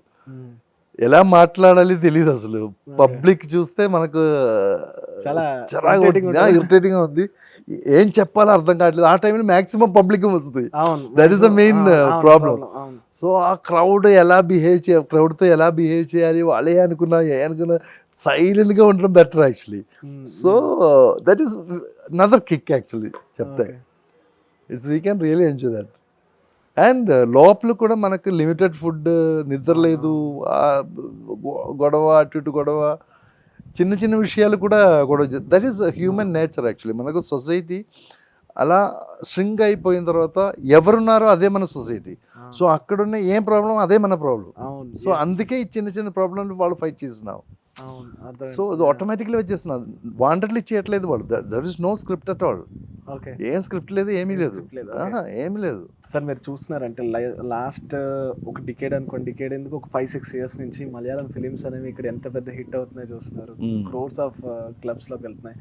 ఎలా మాట్లాడాలి తెలియదు అసలు. పబ్లిక్ చూస్తే మనకు ఇరిటేటింగ్ ఉంది, ఏం చెప్పాలో అర్థం కావట్లేదు. ఆ టైంలో మాక్సిమం పబ్లిక్ వస్తుంది. That is the main problem. So ఆ క్రౌడ్ ఎలా బిహేవ్ చేయాలి, క్రౌడ్తో ఎలా బిహేవ్ చేయాలి, వాళ్ళే అనుకున్నా సైలెంట్గా ఉండడం better actually. So that is another kick actually చెప్తే. It's we can really enjoy that. And లోపల కూడా మనకు లిమిటెడ్ ఫుడ్, నిద్ర లేదు, గొడవ అటు ఇటు గొడవ, చిన్న చిన్న విషయాలు కూడా గొడవ. That is human nature actually. మనకు సొసైటీ అలా స్ట్రింగ్ అయిపోయిన తర్వాత ఎవరున్నారో అదే మన సొసైటీ. సో అక్కడున్న ఏం ప్రాబ్లం అదే మన ప్రాబ్లం. సో అందుకే ఈ చిన్న చిన్న ప్రాబ్లమ్లు వాళ్ళు ఫైట్ చేస్తున్నావు. సో అది ఆటోమేటిక్లీ వచ్చేస్తున్నారు, వాంటెడ్లీ చేయట్లేదు వాళ్ళు. There is no script at all. ఏం స్క్రిప్ట్ లేదు, ఏమీ లేదు, ఏమీ లేదు. సార్ మీరు చూస్తున్నారంటే లాస్ట్ ఒక డికేడ్ అనుకోండి, డికేడ్ ఎందుకు ఒక 5-6 ఇయర్స్ నుంచి మలయాళం ఫిలిమ్స్ అనేవి ఇక్కడ ఎంత పెద్ద హిట్ అవుతున్నాయో చూస్తున్నారు. క్రోర్స్ ఆఫ్ క్లబ్స్లోకి వెళ్తున్నాయి.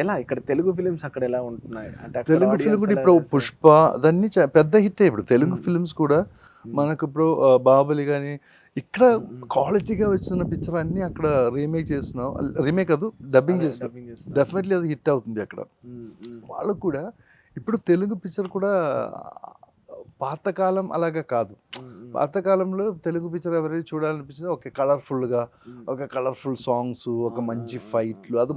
ఎలా ఇక్కడ తెలుగు ఫిలిమ్స్ అక్కడ ఎలా ఉంటున్నాయి అంటే అక్కడ తెలుగు ఫిల్మ్ audience కూడా ఎలా ఇప్పుడు చేస్తారు? పుష్ప అదన్నీ పెద్ద హిట్ ఇప్పుడు తెలుగు ఫిల్మ్స్ కూడా మనకు ఇప్పుడు బాహుబలి కానీ ఇక్కడ క్వాలిటీగా వచ్చిన పిక్చర్ అన్నీ అక్కడ రీమేక్ చేస్తున్నాం, రీమేక్ కాదు డబ్బింగ్ చేస్తున్నాం, డబ్బింగ్ చేస్తున్నారు. డెఫినెట్లీ అది హిట్ అవుతుంది అక్కడ. వాళ్ళకు కూడా ఇప్పుడు తెలుగు పిక్చర్ కూడా పాతకాలం అలాగా కాదు. పాతకాలంలో తెలుగు పిక్చర్ ఎవరైనా చూడాలనిపించింది ఒక కలర్ఫుల్గా, ఒక కలర్ఫుల్ సాంగ్స్, ఒక మంచి ఫైట్లు, అది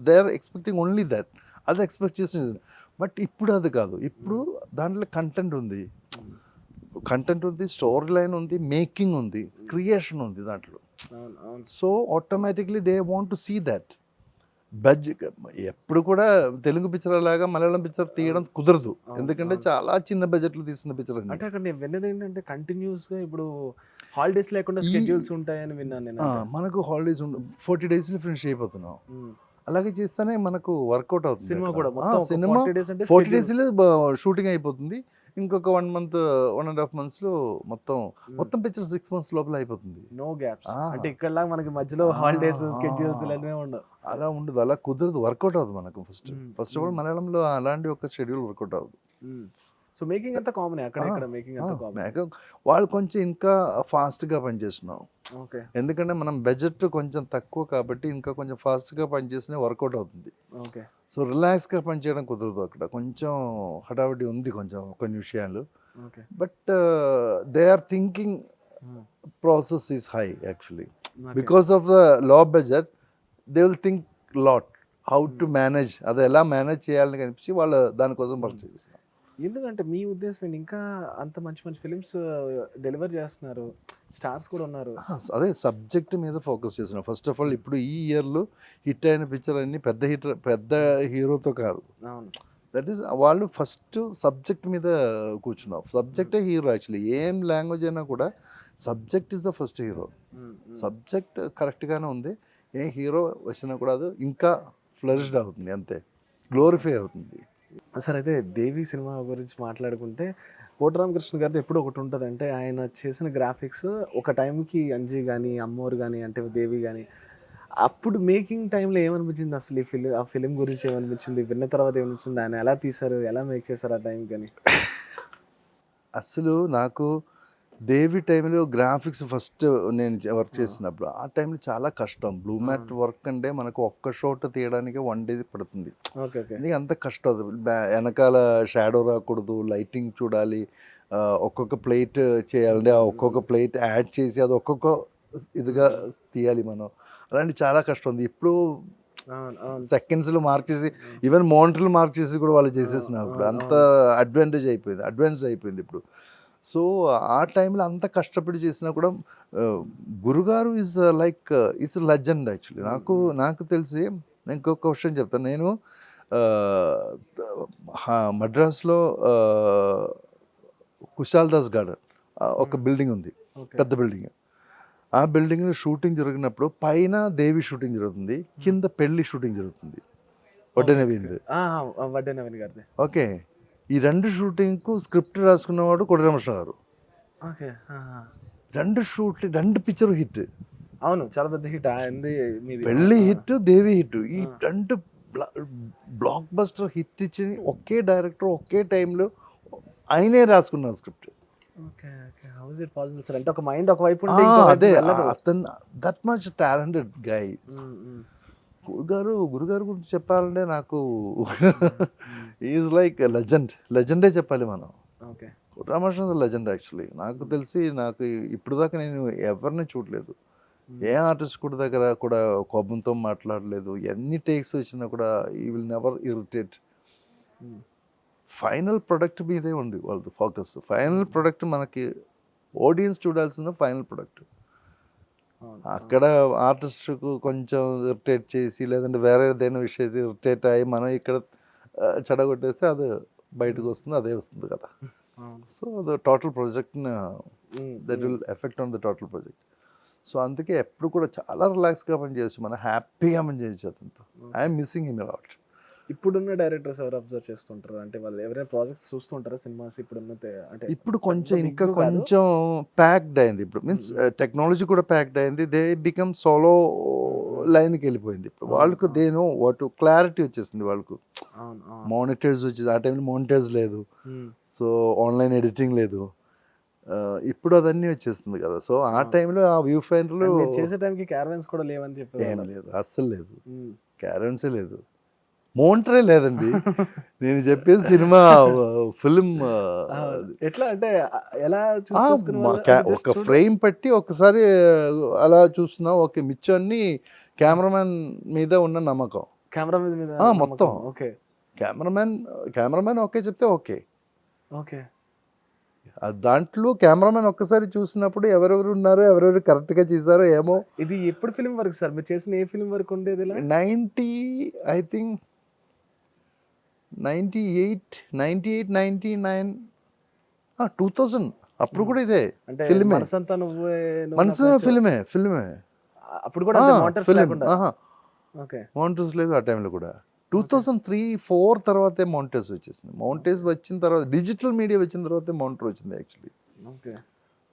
they are expecting only that, అది ఎక్స్పెక్ట్ చేసింది. బట్ ఇప్పుడు అది కాదు, ఇప్పుడు దాంట్లో కంటెంట్ ఉంది, స్టోరీ లైన్ ఉంది, మేకింగ్ ఉంది, క్రియేషన్ ఉంది దాంట్లో. So automatically they want to see that. Budget ఎప్పుడు కూడా తెలుగు పిక్చర్ లాగా మలయాళం పిక్చర్ తీయడం కుదరదు, ఎందుకంటే చాలా చిన్న బడ్జెట్లో తీసిన పిక్చర్ అండి. అంటే అక్కడ నేను విన్నది ఏంటంటే కంటిన్యూస్ గా ఇప్పుడు హాలిడేస్ లేకుండా స్కెడ్యూల్స్ ఉంటాయని విన్నాను నేను. మనకు హాలిడేస్ 40 డేస్లో ఫినిష్ అయిపోతున్నాం, అలాగే చేస్తేనే మనకు వర్కౌట్ అవుతుంది. సినిమా అక్కడ. కూడా మొత్తం ఒక సినిమా 40 days అంటే 40 డేస్లో షూటింగ్ అయిపోతుంది, ఇంకొక 1 month 1.5 monthsలో మొత్తం పిక్చర్ 6 months లోపల అయిపోతుంది. No gaps. అంటే ఇక్కడ మనకి మధ్యలో హాలిడేస్ స్కెడ్యూల్స్ ఇలాంటివి ఉండవు. అలా ఉండదు, అలా కుదరదు, వర్కౌట్ అవుతుంది మనకు. ఫస్ట్ ఆఫ్ ఆల్ మలయాళంలో అలాంటి ఒక షెడ్యూల్ వర్కౌట్ అవుతుంది. సో మేకింగ్ అంతా కామన్ అక్కడ ఇక్కడ మేకింగ్ అంతా కామన్. వాళ్ళు కొంచెం ఇంకా ఫాస్ట్గా పనిచేస్తున్నాం, ఓకే. ఎందుకంటే మనం బడ్జెట్ కొంచెం తక్కువ కాబట్టి ఇంకా కొంచెం ఫాస్ట్గా పనిచేసినా వర్కౌట్ అవుతుంది. ఓకే. సో రిలాక్స్గా పనిచేయడం కుదరదు, అక్కడ కొంచెం హడావిడి ఉంది కొంచెం కొన్ని విషయాలు. Okay. But they are thinking process is high actually, because of the low budget they will think lot how to manage, అది ఎలా మేనేజ్ చేయాలని కనిపించి వాళ్ళు దానికోసం పర్చేస్ చేస్తున్నారు. ఎందుకంటే మీ ఉద్దేశం ఇంకా అంత మంచి మంచి ఫిలిమ్స్ డెలివర్ చేస్తున్నారు, స్టార్స్ కూడా ఉన్నారు. అదే సబ్జెక్ట్ మీద ఫోకస్ చేస్తున్నాం. ఫస్ట్ ఆఫ్ ఆల్ ఇప్పుడు ఈ ఇయర్లో హిట్ అయిన పిక్చర్ అన్ని పెద్ద హీరోతో కాదు, అవును. దట్ ఈస్ వాళ్ళు ఫస్ట్ సబ్జెక్ట్ మీద కూర్చున్నాం. సబ్జెక్టే హీరో యాక్చువల్లీ, ఏం లాంగ్వేజ్ అయినా కూడా subject is the first hero. Subject కరెక్ట్గానే ఉంది, ఏ హీరో వచ్చినా కూడా అది ఇంకా ఫ్లరిష్డ్ అవుతుంది, అంతే గ్లోరిఫై అవుతుంది. సార్ అయితే దేవి సినిమా గురించి మాట్లాడుకుంటే కోట రామకృష్ణ గారిది ఎప్పుడు ఒకటి ఉంటుంది, అంటే ఆయన చేసిన గ్రాఫిక్స్ ఒక టైంకి అంజీ కానీ అమ్మోరు కానీ అంటే దేవి కానీ అప్పుడు మేకింగ్ టైంలో ఏమనిపించింది అసలు ఆ ఫిలిం గురించి ఏమనిపించింది, విన్న తర్వాత ఏమనిపించింది, ఆయన ఎలా తీశారు, ఎలా మేక్ చేశారు ఆ టైం కానీ? అసలు నాకు దేవి టైంలో గ్రాఫిక్స్ ఫస్ట్ నేను వర్క్ చేసినప్పుడు ఆ టైంలో చాలా కష్టం. బ్లూ మ్యాట్ వర్క్ అంటే మనకు ఒక్క షాట్ తీయడానికి 1 day పడుతుంది, ఎందుకంటే అంత కష్టం. అది వెనకాల షాడో రాకూడదు, లైటింగ్ చూడాలి, ఒక్కొక్క ప్లేట్ చేయాలంటే ఆ ఒక్కొక్క ప్లేట్ యాడ్ చేసి అది ఒక్కొక్క ఇదిగా తీయాలి మనం, అలాంటి చాలా కష్టం ఉంది. ఇప్పుడు సెకండ్స్లో మార్క్ చేసి ఈవెన్ మోనిటర్లు మార్క్ చేసి కూడా వాళ్ళు చేసేస్తున్నారు ఇప్పుడు, అంత అడ్వాన్స్డ్ అయిపోయింది ఇప్పుడు. సో ఆ టైంలో అంత కష్టపడి చేసినా కూడా గురుగారు is like is legend actually. నాకు తెలిసి నేను ఇంకొక విషయం చెప్తాను. నేను మద్రాస్లో కుశాల్ దాస్ గార్డెన్ ఒక బిల్డింగ్ ఉంది, పెద్ద బిల్డింగ్. ఆ బిల్డింగ్లో షూటింగ్ జరిగినప్పుడు పైన దేవి షూటింగ్ జరుగుతుంది, కింద పెళ్లి షూటింగ్ జరుగుతుంది, వడ్డెనవీన్ గారిది. ఓకే, ఈ 2 షూటింగ్కు స్క్రిప్ట్ రాసుకున్నవాడు కోట రామకృష్ణ గారు. ఓకే. 2 picture hit. అవును, చాలా పెద్ద హిట్. పెళ్లి హిట్, దేవి హిట్, ఈ 2 బ్లాక్ బస్టర్ హిట్ ఇచ్చి ఒకే డైరెక్టర్ ఒకే టైంలో ఆయనే రాసుకున్నారు స్క్రిప్ట్. అంటే ఒక మైండ్ ఒక వైపు అదే అతను దట్ మచ్ టాలెంటెడ్ గై. గురుగారు గురించి చెప్పాలంటే నాకు ఈజ్ లైక్ లెజెండే చెప్పాలి మనం. Ramakrishna legend actually. నాకు తెలిసి ఇప్పుడు దాకా నేను ఎవరిని చూడలేదు, ఏ ఆర్టిస్ట్ కూడా దగ్గర కూడా కోపంతో మాట్లాడలేదు, ఎన్ని టేక్స్ వచ్చినా కూడా ఈ will never irritate. Final product మీదే ఉంది వాళ్ళది ఫోకస్. ఫైనల్ ప్రొడక్ట్ మనకి ఆడియన్స్ చూడాల్సిన ఫైనల్ ప్రొడక్ట్. అక్కడ ఆర్టిస్ట్కు కొంచెం ఇరిటేట్ చేసి లేదంటే వేరే ఏదైనా విషయం ఇరిటేట్ అయ్యి మనం ఇక్కడ చెడగొట్టేస్తే అది బయటకు వస్తుంది, అదే వస్తుంది కదా. So the total project that will effect on the total project. So అందుకే ఎప్పుడు కూడా చాలా రిలాక్స్గా పనిచేయచ్చు, మనం హ్యాపీగా పనిచేయచ్చు అతనితో. I'm missing him a lot. ఇప్పుడున్న డైరెక్టర్స్ ఎవరు అబ్జర్వ్ చేస్తుంటారు అంటే వాళ్ళు ఎవరైనా ప్రాజెక్ట్స్ చూస్తుంటారా సినిమాస్ ఇప్పుడున్న అంటే ఇప్పుడు కొంచెం big ఇంకా కాదు. కొంచెం ప్యాక్డ్ అయింది ఇప్పుడు మీన్స్ టెక్నాలజీ కూడా ప్యాక్డ్ అయింది. దే బికమ్ సోలో లైన్కి వెళ్ళిపోయింది ఇప్పుడు వాళ్ళకు దేనో వాటి క్లారిటీ వచ్చేసింది వాళ్ళకు. అవును అవును. మానిటర్స్ వచ్చేసి ఆ టైంలో మానిటర్స్ లేదు, సో ఆన్లైన్ ఎడిటింగ్ లేదు. ఇప్పుడు అదన్నీ వచ్చేస్తుంది కదా, సో ఆ టైంలో ఆ వ్యూ ఫైండర్లు And మీరు చేసే టైంకి క్యారవెన్స్ కూడా లేవని చెప్పి ఏం లేదు, అస్సలు లేదు, క్యారన్సే లేదు, మోనిటరే లేదండి. నేను చెప్పేది సినిమా ఫిల్మ్ ఎట్లా అంటే ఎలా చూస్ చేసుకునే వాళ్ళు? అంటే just ఒక ఫ్రేమ్ పెట్టి ఒకసారి అలా చూస్తున్నా ఓకే, మిచ్చన్ని కెమెరామెన్ మీద ఉన్న నమ్మకం. కెమెరా మీద మొత్తం ఓకే కెమెరామెన్ ఓకే చెప్తే ఓకే. ఓకే దాంట్లో కెమెరామెన్ ఒక్కసారి చూసినప్పుడు ఎవరెవరు ఉన్నారో ఎవరెవరు కరెక్ట్గా చేశారో ఏమో. ఇది ఎప్పుడు ఫిల్మ్ వరకు సార్ మీరు చేసిన ఏ ఫిల్మ్ వరకు ఉండేది ఇలా? 90 ఐ థింక్ 98 99 2000 అప్పుడు కూడా ఇదే అంటే ఫిల్మే, మనసంతా నువ్వే మనసు ఫిల్మే అప్పుడు కూడా మోటార్స్ లేకుండా. ఓకే మౌంటర్స్ లేదు ఆ టైంలో కూడా. 2003-4 తర్వాతే మౌంటర్స్ వచ్చేసింది. మౌంటర్స్ వచ్చిన తర్వాత డిజిటల్ మీడియా వచ్చిన తర్వాతే మౌంటర్ వచ్చింది యాక్చువల్లీ. ఓకే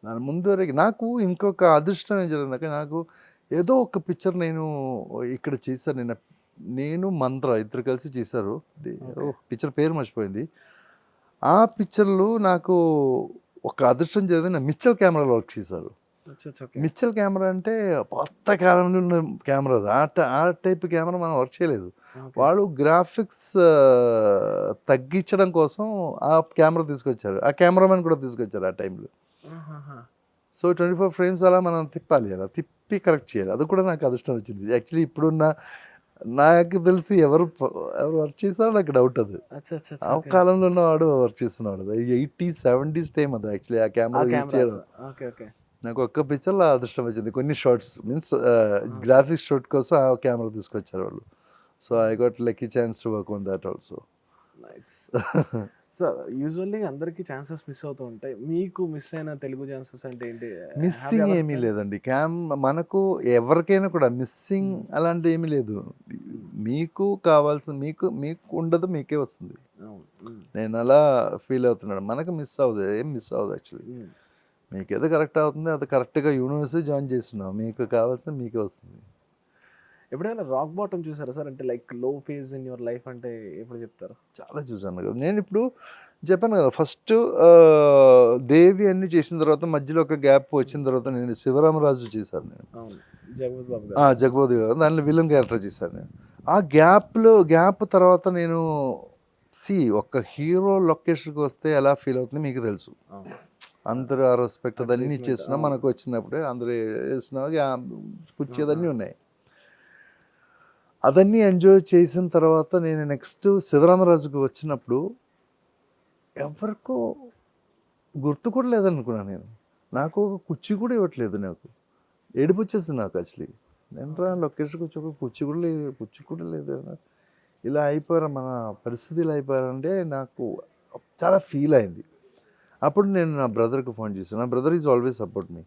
దాని ముందు వరకు నాకు ఇంకొక అదృష్టం ఏం జరిగిందంటే, నాకు ఏదో ఒక పిక్చర్ నేను ఇక్కడ చేశాను. నేను మంత్ర ఇద్దరు కలిసి చేశారు, పిక్చర్ పేరు మర్చిపోయింది. ఆ పిక్చర్లు నాకు ఒక అదృష్టం జరిగింది, మిచ్చల్ కెమెరాలో వర్క్ చేశారు. మిచ్చల్ కెమెరా అంటే పాత కాలంలో ఉన్న కెమెరా, ఆ టైప్ కెమెరా మనం వర్క్ చేయలేదు. వాళ్ళు గ్రాఫిక్స్ తగ్గించడం కోసం ఆ కెమెరా తీసుకొచ్చారు, ఆ కెమెరామెన్ కూడా తీసుకొచ్చారు ఆ టైంలో. సో 24 ఫ్రేమ్స్ అలా మనం తిప్పాలి, అలా తిప్పి కరెక్ట్ చేయాలి. అది కూడా నాకు అదృష్టం వచ్చింది యాక్చువల్లీ. ఇప్పుడున్న నాకు తెలిసి ఎవరు వర్క్ చేశారో నాకు డౌట్. అది ఆ కాలంలో ఉన్నవాడు వర్క్ చేస్తున్నాడు, 80s 70s టైం అది యాక్చువల్లీ. ఆ కెమెరా యూజ్ చేయడం నాకు ఒక్క పిక్చర్లో అదృష్టం వచ్చింది. కొన్ని షార్ట్స్ మీన్స్ గ్రాఫిక్స్ షాట్ కోసం ఆ కెమెరా తీసుకొచ్చారు వాళ్ళు. So I got lucky chance to work on that also. Nice. So usually అందరికీ ఛాన్సెస్ మిస్ అవుతూ ఉంటాయి, మీకు మిస్ అయిన తెలుగు ఛాన్సెస్ అంటే ఏంటి? మిస్సింగ్ ఏమీ లేదండి, మనకు ఎవరికైనా కూడా మిస్సింగ్ అలాంటి ఏమీ లేదు. మీకు కావాల్సిన మీకు ఉండదు, మీకే వస్తుంది. నేను అలా ఫీల్ అవుతున్నాను. మనకు మిస్ అవ్వదు, ఏం మిస్ అవ్వదు యాక్చువల్లీ. మీకు ఏదో కరెక్ట్ అవుతుంది, అది కరెక్ట్గా యూనివర్సిటీ జాయిన్ చేస్తున్నాం, మీకు కావాల్సిన మీకే వస్తుంది. ఎప్పుడైనా రాక్ బాటమ్ చూసారా సార్? అంటే లైక్ లో ఫేజ్ ఇన్ యువర్ లైఫ్ అంటే ఎప్పుడు చెప్తారు? చాలా చూసాను కదా. నేను ఇప్పుడు చెప్పాను కదా, ఫస్ట్ దేవి అన్ని చేసిన తర్వాత మధ్యలో ఒక గ్యాప్ వచ్చిన తర్వాత నేను శివరామరాజు చేశాను. నేను జగపతి గారు దానిలో విలన్ క్యారెక్టర్ చేశాను నేను. ఆ గ్యాప్ తర్వాత నేను ఒక హీరో లొకేషన్కి వస్తే ఎలా ఫీల్ అవుతుంది మీకు తెలుసు. అందరూ ఆ రెస్పెక్ట్ అదన్నీ చేస్తున్నా, మనకు వచ్చినప్పుడే అందరూ వేసినా కూర్చేదన్నీ ఉన్నాయి. అదన్నీ ఎంజాయ్ చేసిన తర్వాత నేను నెక్స్ట్ శివరామరాజుకు వచ్చినప్పుడు ఎవరికో గుర్తు కూడా లేదనుకున్నాను నేను. నాకు ఒక కుర్చీ కూడా ఇవ్వట్లేదు, నాకు ఏడుపు వచ్చేసింది నాకు యాక్చువల్లీ. నేను లొకేషన్కి వచ్చి ఒక కుర్చీ కూడా లేదు, ఇలా అయిపోయారు, మన పరిస్థితి ఇలా అయిపోయారంటే నాకు చాలా ఫీల్ అయింది. అప్పుడు నేను నా బ్రదర్కి ఫోన్ చేశాను. నా బ్రదర్ ఈజ్ ఆల్వేస్ సపోర్ట్ మీ.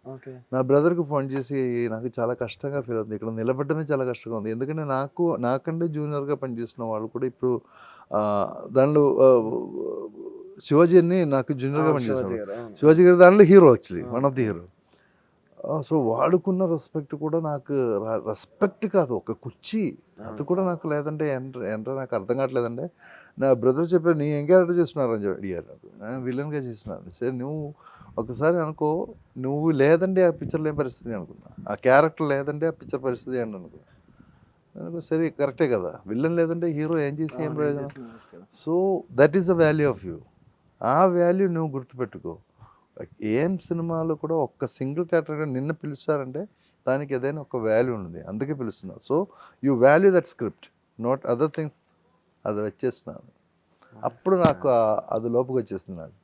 నా బ్రదర్కి ఫోన్ చేసి నాకు చాలా కష్టంగా ఫీల్ అవుతుంది, ఇక్కడ నిలబడమే చాలా కష్టంగా ఉంది. ఎందుకంటే నాకంటే జూనియర్గా పనిచేస్తున్న వాళ్ళు కూడా ఇప్పుడు దానిలో శివాజీ అని నాకు జూనియర్గా పనిచేస్తున్నాడు. శివాజీ గారు దానిలో hero actually, one of the hero. So వాడుకున్న రెస్పెక్ట్ కూడా నాకు రెస్పెక్ట్ కాదు, ఒక కుర్చీ అది కూడా నాకు లేదంటే ఏంటో నాకు అర్థం కావట్లేదంటే. నా బ్రదర్ చెప్పారు, నీ ఏం క్యారెక్టర్ చేస్తున్నారని చెప్పి అడిగారు నాకు. నేను విలన్గా చేస్తున్నాను. సరే నువ్వు ఒకసారి అనుకో, నువ్వు లేదంటే ఆ పిక్చర్లో ఏం పరిస్థితి అనుకున్నా, ఆ క్యారెక్టర్ లేదంటే ఆ పిక్చర్ పరిస్థితి ఏంటి అనుకున్నా. అనుకో సరే కరెక్టే కదా, విలన్ లేదంటే హీరో ఏం చేసి ఏం ప్రయోజనం. So that is the value of you. ఆ వాల్యూ నువ్వు గుర్తుపెట్టుకో. ఏం సినిమాలో కూడా ఒక్క సింగిల్ క్యారెక్టర్ నిన్న పిలుస్తారంటే దానికి ఏదైనా ఒక వాల్యూ ఉంది, అందుకే పిలుస్తున్నావు. So you value that script, not other things. అది వచ్చేస్తున్నాను, అప్పుడు నాకు అది లోపుకి వచ్చేసింది నాకు.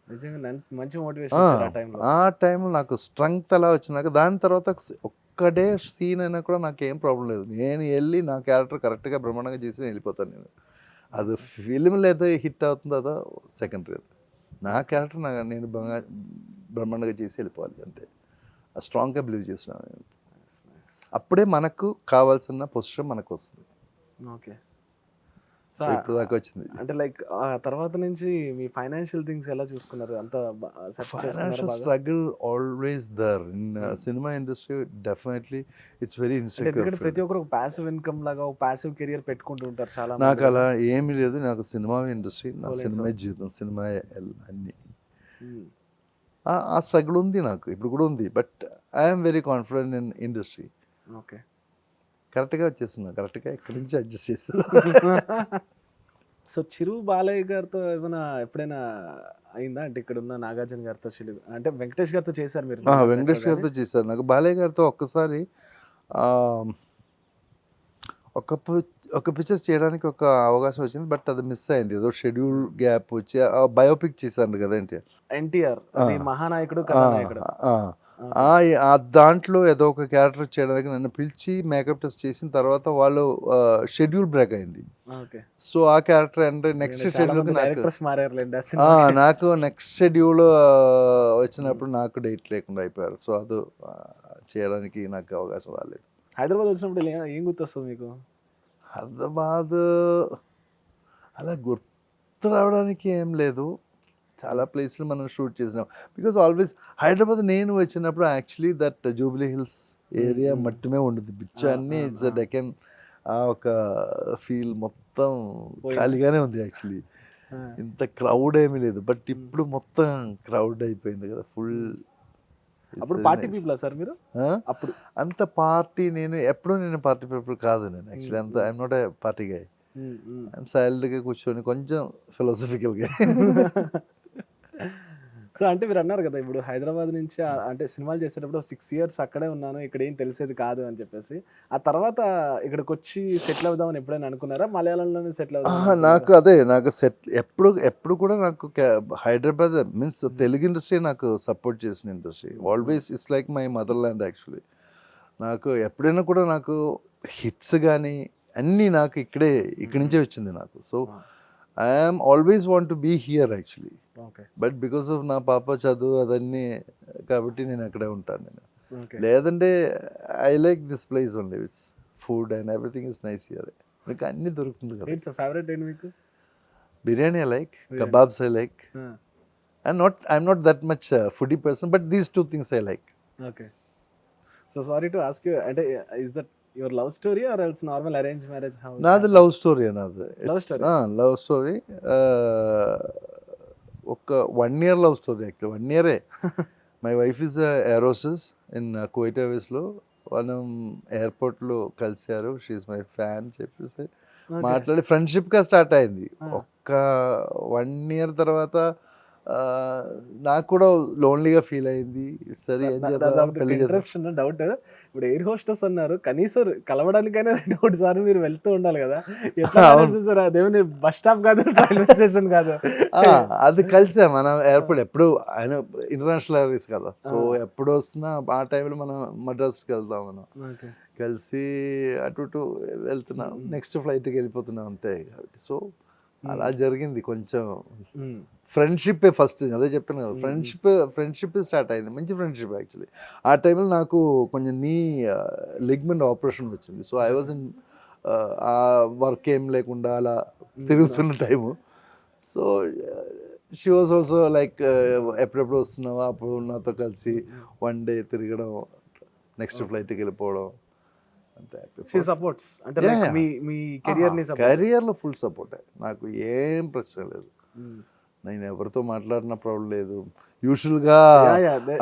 ఆ టైంలో నాకు స్ట్రెంగ్త్ అలా వచ్చినాక దాని తర్వాత ఒక్కడే సీన్ అయినా కూడా నాకు ఏం ప్రాబ్లం లేదు. నేను వెళ్ళి నా క్యారెక్టర్ కరెక్ట్గా బ్రహ్మాండంగా చేసి వెళ్ళిపోతాను నేను. అది ఫిలింలో అయితే హిట్ అవుతుందో అదో సెకండరీ. అది నా క్యారెక్టర్ నేను బ్రహ్మాండంగా చేసి వెళ్ళిపోవాలి అంతే. స్ట్రాంగ్గా బిలీవ్ చేస్తున్నాను నేను. అప్పుడే మనకు కావాల్సిన పొజిషన్ మనకు వస్తుంది. ఓకే సో ఇప్పుడు దాకా వచ్చింది. అంటే లైక్ ఆ తర్వాత నుంచి మీ ఫైనాన్షియల్ థింగ్స్ ఎలా చూసుకున్నారు? అంత సెట్ చేసుకున్నారా ఫైనాన్షియల్ బాగా? Struggle always there in cinema industry. Definitely it's very అంటే ఇన్సెక్యూర్. ఎందుకంటే ప్రతి ఒక్కరు ఒక ప్యాసివ్ ఇన్కమ్ లాగా ఒక ప్యాసివ్ కెరియర్ పెట్టుకుంటూ ఉంటారు చాలా నాకు మంది అలా కదా. ఏమీ లేదు. నాకు సినిమా ఇండస్ట్రీ, నా Whole and సినిమా soul. జీవితం, సినిమా అన్ని. Hmm. ఆ స్ట్రగుల్ ఉంది నాకు, ఇప్పుడు కూడా ఉంది. But I'm very confident in industry. Okay. కరెక్ట్గా వచ్చేస్తున్నా, కరెక్ట్గా ఇక్కడి నుంచి అడ్జస్ట్ చేస్తున్నా. సో చిరు బాలయ్య గారితో ఏమైనా ఎప్పుడైనా అయిందా? అంటే ఇక్కడ ఉన్న నాగార్జున గారితో అంటే వెంకటేష్ గారితో చేశారు మీరు వెంకటేష్ గారితో చేశారు. నాకు బాలయ్య గారితో ఒక్కసారి ఆ, ఒక పిక్చర్ చేయడానికి ఒక అవకాశం వచ్చింది. బట్ అది మిస్ అయింది. ఏదో షెడ్యూల్ గ్యాప్ వచ్చి బయోపిక్ చేశారు కదా ఏంటి. ఎన్టీఆర్ అది మహానాయకుడు కథానాయకుడు. దాంట్లో ఏదో ఒక క్యారెక్టర్ చేయడానికి నన్ను పిలిచి మేకప్ టెస్ట్ చేసిన తర్వాత వాళ్ళు షెడ్యూల్ బ్రేక్ అయింది. ఓకే. సో ఆ క్యారెక్టర్ అంటే నెక్స్ట్ షెడ్యూల్ డైరెక్టర్స్ మారారులేండి ఆ నాకు సినిమాకి. నెక్స్ట్ షెడ్యూల్ వచ్చినప్పుడు నాకు డేట్ లేకుండా అయిపోయారు. సో అది చేయడానికి నాకు అవకాశం రాలేదు. హైదరాబాద్ వచ్చినప్పుడు ఏం గుర్తొస్తుంది మీకు? హైదరాబాద్ అలా గుర్తు రావడానికి ఏం లేదు. చాలా ప్లేస్లు మనం షూట్ చేసినాం. బికాజ్ ఆల్వేస్ హైదరాబాద్ నేను వచ్చినప్పుడు actually that Jubilee Hills area మట్టుమే ఉండదు. బిచ్చు అన్నీ ఇట్స్ డెకెన్. ఒక ఫీల్ మొత్తం ఖాళీగానే ఉంది యాక్చువల్లీ. ఇంత క్రౌడ్ ఏమీ లేదు. బట్ ఇప్పుడు మొత్తం క్రౌడ్ అయిపోయింది కదా ఫుల్. అప్పుడు పార్టీ పీపుల్ సార్ మీరు? అప్పుడు అంత పార్టీ నేను పార్టీ పీపుల్ కాదు. నేను యాక్చువల్లీ అంత I'm not a party guy. I'm సైలెంట్గా కూర్చొని కొంచెం ఫిలాసఫికల్గా. సో అంటే మీరు అన్నారు కదా ఇప్పుడు హైదరాబాద్ నుంచి అంటే సినిమాలు చేసేటప్పుడు 6 years అక్కడే ఉన్నాను, ఇక్కడ ఏం తెలిసేది కాదు అని చెప్పేసి. ఆ తర్వాత ఇక్కడికి వచ్చి సెటిల్ అవుదామని ఎప్పుడైనా అనుకున్నారా? మలయాళంలోనే సెటిల్ అవుదాం? నాకు ఎప్పుడు కూడా నాకు హైదరాబాద్ మీన్స్ తెలుగు ఇండస్ట్రీ నాకు సపోర్ట్ చేసిన industry. Always it's like my mother land actually. నాకు ఎప్పుడైనా కూడా నాకు హిట్స్ కానీ అన్నీ నాకు ఇక్కడి నుంచే వచ్చింది నాకు. So I'm always want to be here actually. Okay. But because of నా పాప చదువు అదన్నీ కాబట్టి నేను అక్కడే ఉంటాను. నేను ఓకే. లేదంటే I like this place only. It's food and everything is nice here. మీకు అన్నీ దొరుకుతుంది కదా. ఏంటి సార్ ఫేవరెట్ ఏంటి మీకు? Biryani I like, kebabs I like. I'm not that much foodie person, but these two things I like. Okay. So sorry to ask you, అంటే is that your love story or else normal arrange marriage? నాది love story. నాది Love story? Love story. ఒక 1 year love story actually. 1 year. My wife is air hostess in Kuwait ఎయిర్వేస్లో. మనం ఎయిర్పోర్ట్లో కలిశారు. She my fan చెప్పేసి మాట్లాడి ఫ్రెండ్షిప్గా స్టార్ట్ అయింది. ఒక్క 1 year తర్వాత నాకు కూడా లోన్లీగా ఫీల్ అయింది. సరే ఏం చేద్దాం పెళ్లి చేద్దాం. డౌట్, ఇప్పుడు ఎయిర్ హోస్టెస్ అన్నారు, కనీసం కలవడానికైనా 2 సార్లు మీరు వెళ్తూ ఉండాలి కదా. ఎట్లా సార్ అదేమి బస్ స్టాప్ కాదు, రైల్వే స్టేషన్ కాదు. అది కలిసాం మనం ఎయిర్పోర్ట్. ఎప్పుడు ఆయన ఇంటర్నేషనల్ ఎయిర్వేస్ కదా. సో ఎప్పుడు వస్తున్నా ఆ టైంలో మనం మద్రాస్కి వెళ్తాం. మనం కలిసి అటు వెళ్తున్నాం, నెక్స్ట్ ఫ్లైట్కి వెళ్ళిపోతున్నాం అంతే. కాబట్టి సో అలా జరిగింది. కొంచెం ఫ్రెండ్షిప్ ఫస్ట్ అదే చెప్పాను కదా. ఫ్రెండ్షిప్ స్టార్ట్ అయింది. మంచి ఫ్రెండ్షిప్ యాక్చువల్లీ. ఆ టైంలో నాకు కొంచెం లిగ్మెంట్ ఆపరేషన్ వచ్చింది. సో ఐ వాజ్ ఇన్ ఆ వర్క్ ఏం లేకుండా అలా తిరుగుతున్న time. So she was also like ఎప్పుడెప్పుడు వస్తున్నావా అప్పుడు నాతో కలిసి 1 day తిరగడం, నెక్స్ట్ ఫ్లైట్కి వెళ్ళిపోవడం అంతే. కెరియర్లో ఫుల్ సపోర్ట్. నాకు ఏం ప్రశ్న లేదు. నేను ఎవరితో మాట్లాడిన ప్రాబ్లం లేదు. యూజువల్గా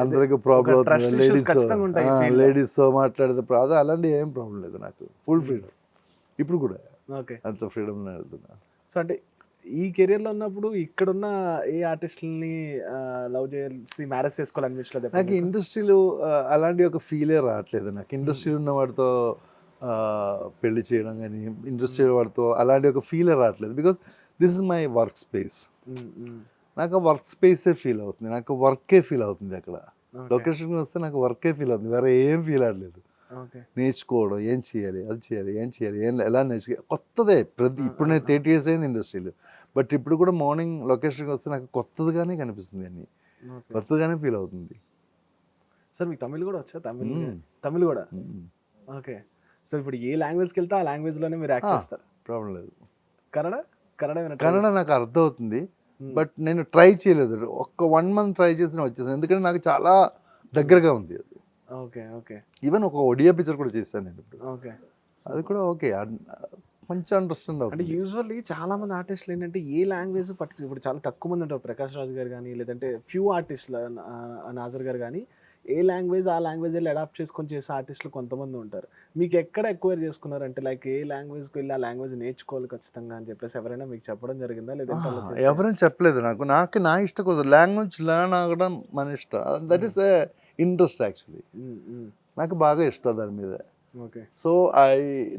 అందరికి ప్రాబ్లం అవుతుంది. లేడీస్తో మాట్లాడితే ప్రాబ్లం, అలాంటి ఏం ప్రాబ్లం లేదు. నాకు ఫుల్ ఫ్రీడమ్. ఇప్పుడు కూడా అంత ఫ్రీడమ్ వెళ్తున్నా. సో అంటే ఈ కెరియర్లో ఉన్నప్పుడు ఇక్కడున్న ఏ ఆర్టిస్టులని లవ్ చేసి మ్యారేజ్ చేసుకోవాలనిపించలేదు? నాకు ఇండస్ట్రీలో అలాంటి ఒక ఫీలే రావట్లేదు. నాకు ఇండస్ట్రీలో ఉన్న వాడితో పెళ్లి చేయడం కానీ, ఇండస్ట్రీ వాడితో అలాంటి ఒక ఫీలే రావట్లేదు. Because this is my work space. నాకు వర్క్ స్పేసే ఫీల్ అవుతుంది. నాకు వర్కే ఫీల్ అవుతుంది. అక్కడ లొకేషన్కి వస్తే నాకు వర్కే ఫీల్ అవుతుంది. వేరే ఏం ఫీల్ అవ్వలేదు. నేర్చుకోవడం, ఏం చేయాలి, అది చేయాలి, ఏం చేయాలి, ఎలా నేర్చుకోవాలి, కొత్తదే. ఇప్పుడు నేను 30 years అయింది ఇండస్ట్రీలో. బట్ ఇప్పుడు కూడా మార్నింగ్ లొకేషన్కి వస్తే నాకు కొత్తగానే కనిపిస్తుంది. అన్ని కొత్తగానే ఫీల్ అవుతుంది. సార్ మీకు తమిళ్ కూడా వచ్చా? తమిళ్ కూడా? ఓకే. సో ఇప్పుడు ఏ లాంగ్వేజ్కి వెళ్తే ఆ లాంగ్వేజ్లోనే మీరు యాక్ట్ చేస్తారు? ప్రాబ్లం లేదు. కన్నడ కన్నడ ఏమైనా try కన్నడ నాకు అర్థమవుతుంది Hmm. బట్ నేను ట్రై చేయలేదు. ఒక్క 1 month ట్రై చేసిన వచ్చేసాను, ఎందుకంటే నాకు చాలా దగ్గరగా ఉంది అది. ఓకే ఓకే ఈవెన్ ఒక ఒడియా పిక్చర్ కూడా చేశాను నేను ఇప్పుడు, ఓకే. అది కూడా ఓకే, మంచి అండర్స్టాండ్ అంటే అవుతుంది. యూజువల్లీ చాలా మంది ఆర్టిస్టులు ఏంటంటే ఏ లాంగ్వేజ్ పట్టి ఇప్పుడు చాలా తక్కువ మంది ఉంటారు. ప్రకాష్ రాజ్ గారు కానీ లేదంటే ఫ్యూ ఆర్టిస్టులు నాజర్ గారు కానీ ఏ లాంగ్వేజ్ ఆ లాంగ్వేజ్ వెళ్ళి అడాప్ట్ చేసుకొని చేసే ఆర్టిస్టులు కొంతమంది ఉంటారు. మీకు ఎక్కడ ఎక్వైర్ చేసుకున్నారు అంటే లైక్ ఏ లాంగ్వేజ్కి వెళ్ళి ఆ లాంగ్వేజ్ నేర్చుకోవాలి ఖచ్చితంగా అని చెప్పేసి ఎవరైనా మీకు చెప్పడం జరిగిందా లేదంటే అలా చేస్తే- ఎవరైనా చెప్పలేదు నాకు నా ఇష్టం కదా, లాంగ్వేజ్ లర్న్ అవ్వడం మన ఇష్టం, that is a interest actually, మ్మ్, మ్మ్. నాకు బాగా ఇష్టం దాని మీద. Okay so I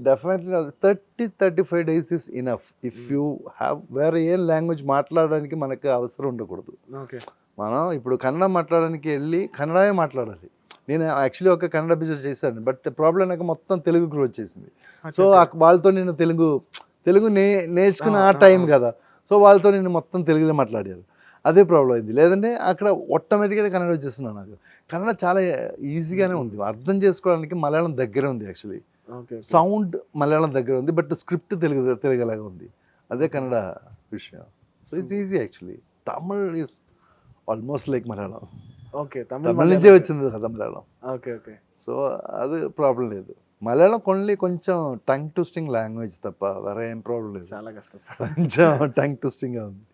definitely 30-35 days is enough if you have వేరే ఏ లాంగ్వేజ్ మాట్లాడడానికి మనకు అవసరం ఉండకూడదు. ఓకే మనం ఇప్పుడు కన్నడ మాట్లాడడానికి వెళ్ళి కన్నడే మాట్లాడాలి. నేను యాక్చువల్లీ ఒక కన్నడ బిజినెస్ చేశాను, బట్ ప్రాబ్లం నాకు మొత్తం తెలుగు గ్రో వచ్చేసింది. సో వాళ్ళతో నేను తెలుగు నేర్చుకున్న ఆ టైం కదా, సో వాళ్ళతో నేను మొత్తం తెలుగులో మాట్లాడాను, అదే ప్రాబ్లం అయింది. లేదంటే అక్కడ ఆటోమేటిక్గా కన్నడ వచ్చేస్తున్నాను. నాకు కన్నడ చాలా ఈజీగానే ఉంది, అర్థం చేసుకోవడానికి మలయాళం దగ్గర ఉంది యాక్చువల్లీ, ఓకే సౌండ్ మలయాళం దగ్గర ఉంది, బట్ స్క్రిప్ట్ తెలుగులాగా ఉంది, అదే కన్నడ విషయం. So it's easy actually. Tamil is almost like Malayalam, okay Tamil నుంచే వచ్చింది కదా మలయాళం. ఓకే ఓకే సో అది ప్రాబ్లం లేదు. మలయాళం కొంచెం టంగ్ ట్విస్టింగ్ లాంగ్వేజ్ తప్ప వేరే ఏం ప్రాబ్లం లేదు, చాలా కష్టం సార్. కొంచెం టంగ్ ట్విస్టింగ్గా ఉంది.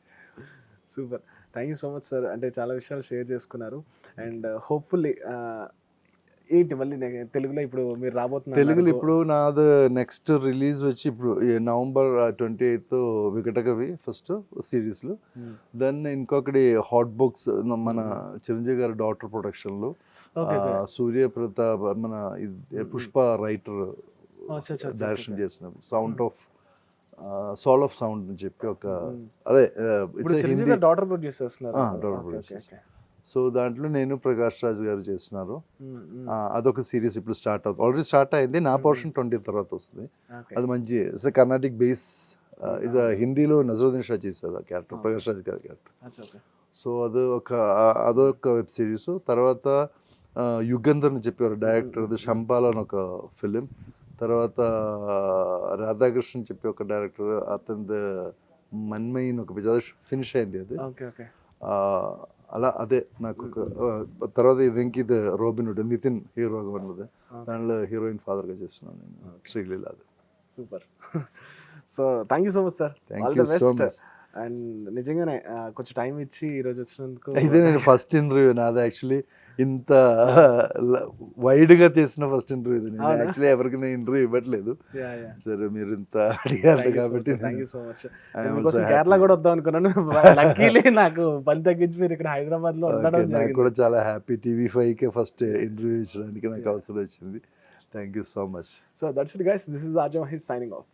Super, thank you so much sir. అంటే చాలా విషయాలు షేర్ చేసుకున్నారు అండ్ హోప్ఫుల్లీ ఏంటి మళ్ళీ తెలుగులో ఇప్పుడు మీరు రాబోతున్నారు తెలుగులో ఇప్పుడు నాది నెక్స్ట్ రిలీజ్ వచ్చి ఇప్పుడు November 28th వికటకవి ఫస్ట్ సిరీస్లో, దెన్ ఇంకొకటి హాట్ బుక్స్ మన చిరంజీవి గారి డాటర్ ప్రొడక్షన్లో, సూర్య ప్రతాప్ మన పుష్ప రైటర్ డైరెక్షన్ చేసిన సౌండ్ ఆఫ్ సౌండ్ అని చెప్పి ఒక అదే హిందీ డాటర్ ప్రొడ్యూస్ చేస్తున్నారు. Daughter produce. సో దాంట్లో నేను ప్రకాష్ రాజ్ గారు చేస్తున్నారు. అదొక సిరీస్ ఇప్పుడు స్టార్ట్ అవుతుంది, ఆల్రెడీ స్టార్ట్ అయింది. నా పోర్షన్ 20 తర్వాత వస్తుంది. అది మంచి కర్ణాటిక్ బేస్, ఇది హిందీలో నజరుద్దీన్ షా చేశారు ఆ క్యారెక్టర్, ప్రకాష్ రాజ్ గారి క్యారెక్టర్. సో అదొక వెబ్ సిరీస్. తర్వాత యుగంధర్ అని చెప్పారు డైరెక్టర్, శంపాల అని ఒక ఫిలిం. తర్వాత రాధాకృష్ణ చెప్పి ఒక డైరెక్టర్, అతని మన్మయి అని ఒక ఫినిష్ అయింది అది. అలా అదే నాకు తర్వాత వెంకీద్ రోబిన్హుడ్ నితిన్ హీరోగా ఉన్నది, దానిలో హీరోయిన్ ఫాదర్గా చేస్తున్నాను నేను, Sreeleela. Super. So thank you so much sir, thank you so much. And నిజంగానే కొంచెం టైం ఇచ్చి ఈరోజు వచ్చినందుకు. ఇదే నేను ఫస్ట్ ఇంటర్వ్యూ నాది యాక్చువల్లీ, ఇంత వైడ్గా చేసిన ఫస్ట్ ఇంటర్వ్యూ ఇది. నేను యాక్చువల్లీ ఎవరికి నేను ఇంటర్వ్యూ ఇవ్వట్లేదు, సరే మీరు ఇంత అడిగారు కాబట్టి. Thank you so much. Kerala కూడా వద్దాం అనుకున్నాను, లక్కీలీ నాకు పని తగ్గించి మీరు ఇక్కడ హైదరాబాద్ లో ఉండడం నాకు కూడా చాలా హ్యాపీ. TV5కే ఫస్ట్ ఇంటర్వ్యూ ఇచ్చడానికి నాకు అవసరం వచ్చింది. Thank you so much. So that's it guys, this is RJ Mahesh signing off.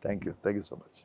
Thank you so much.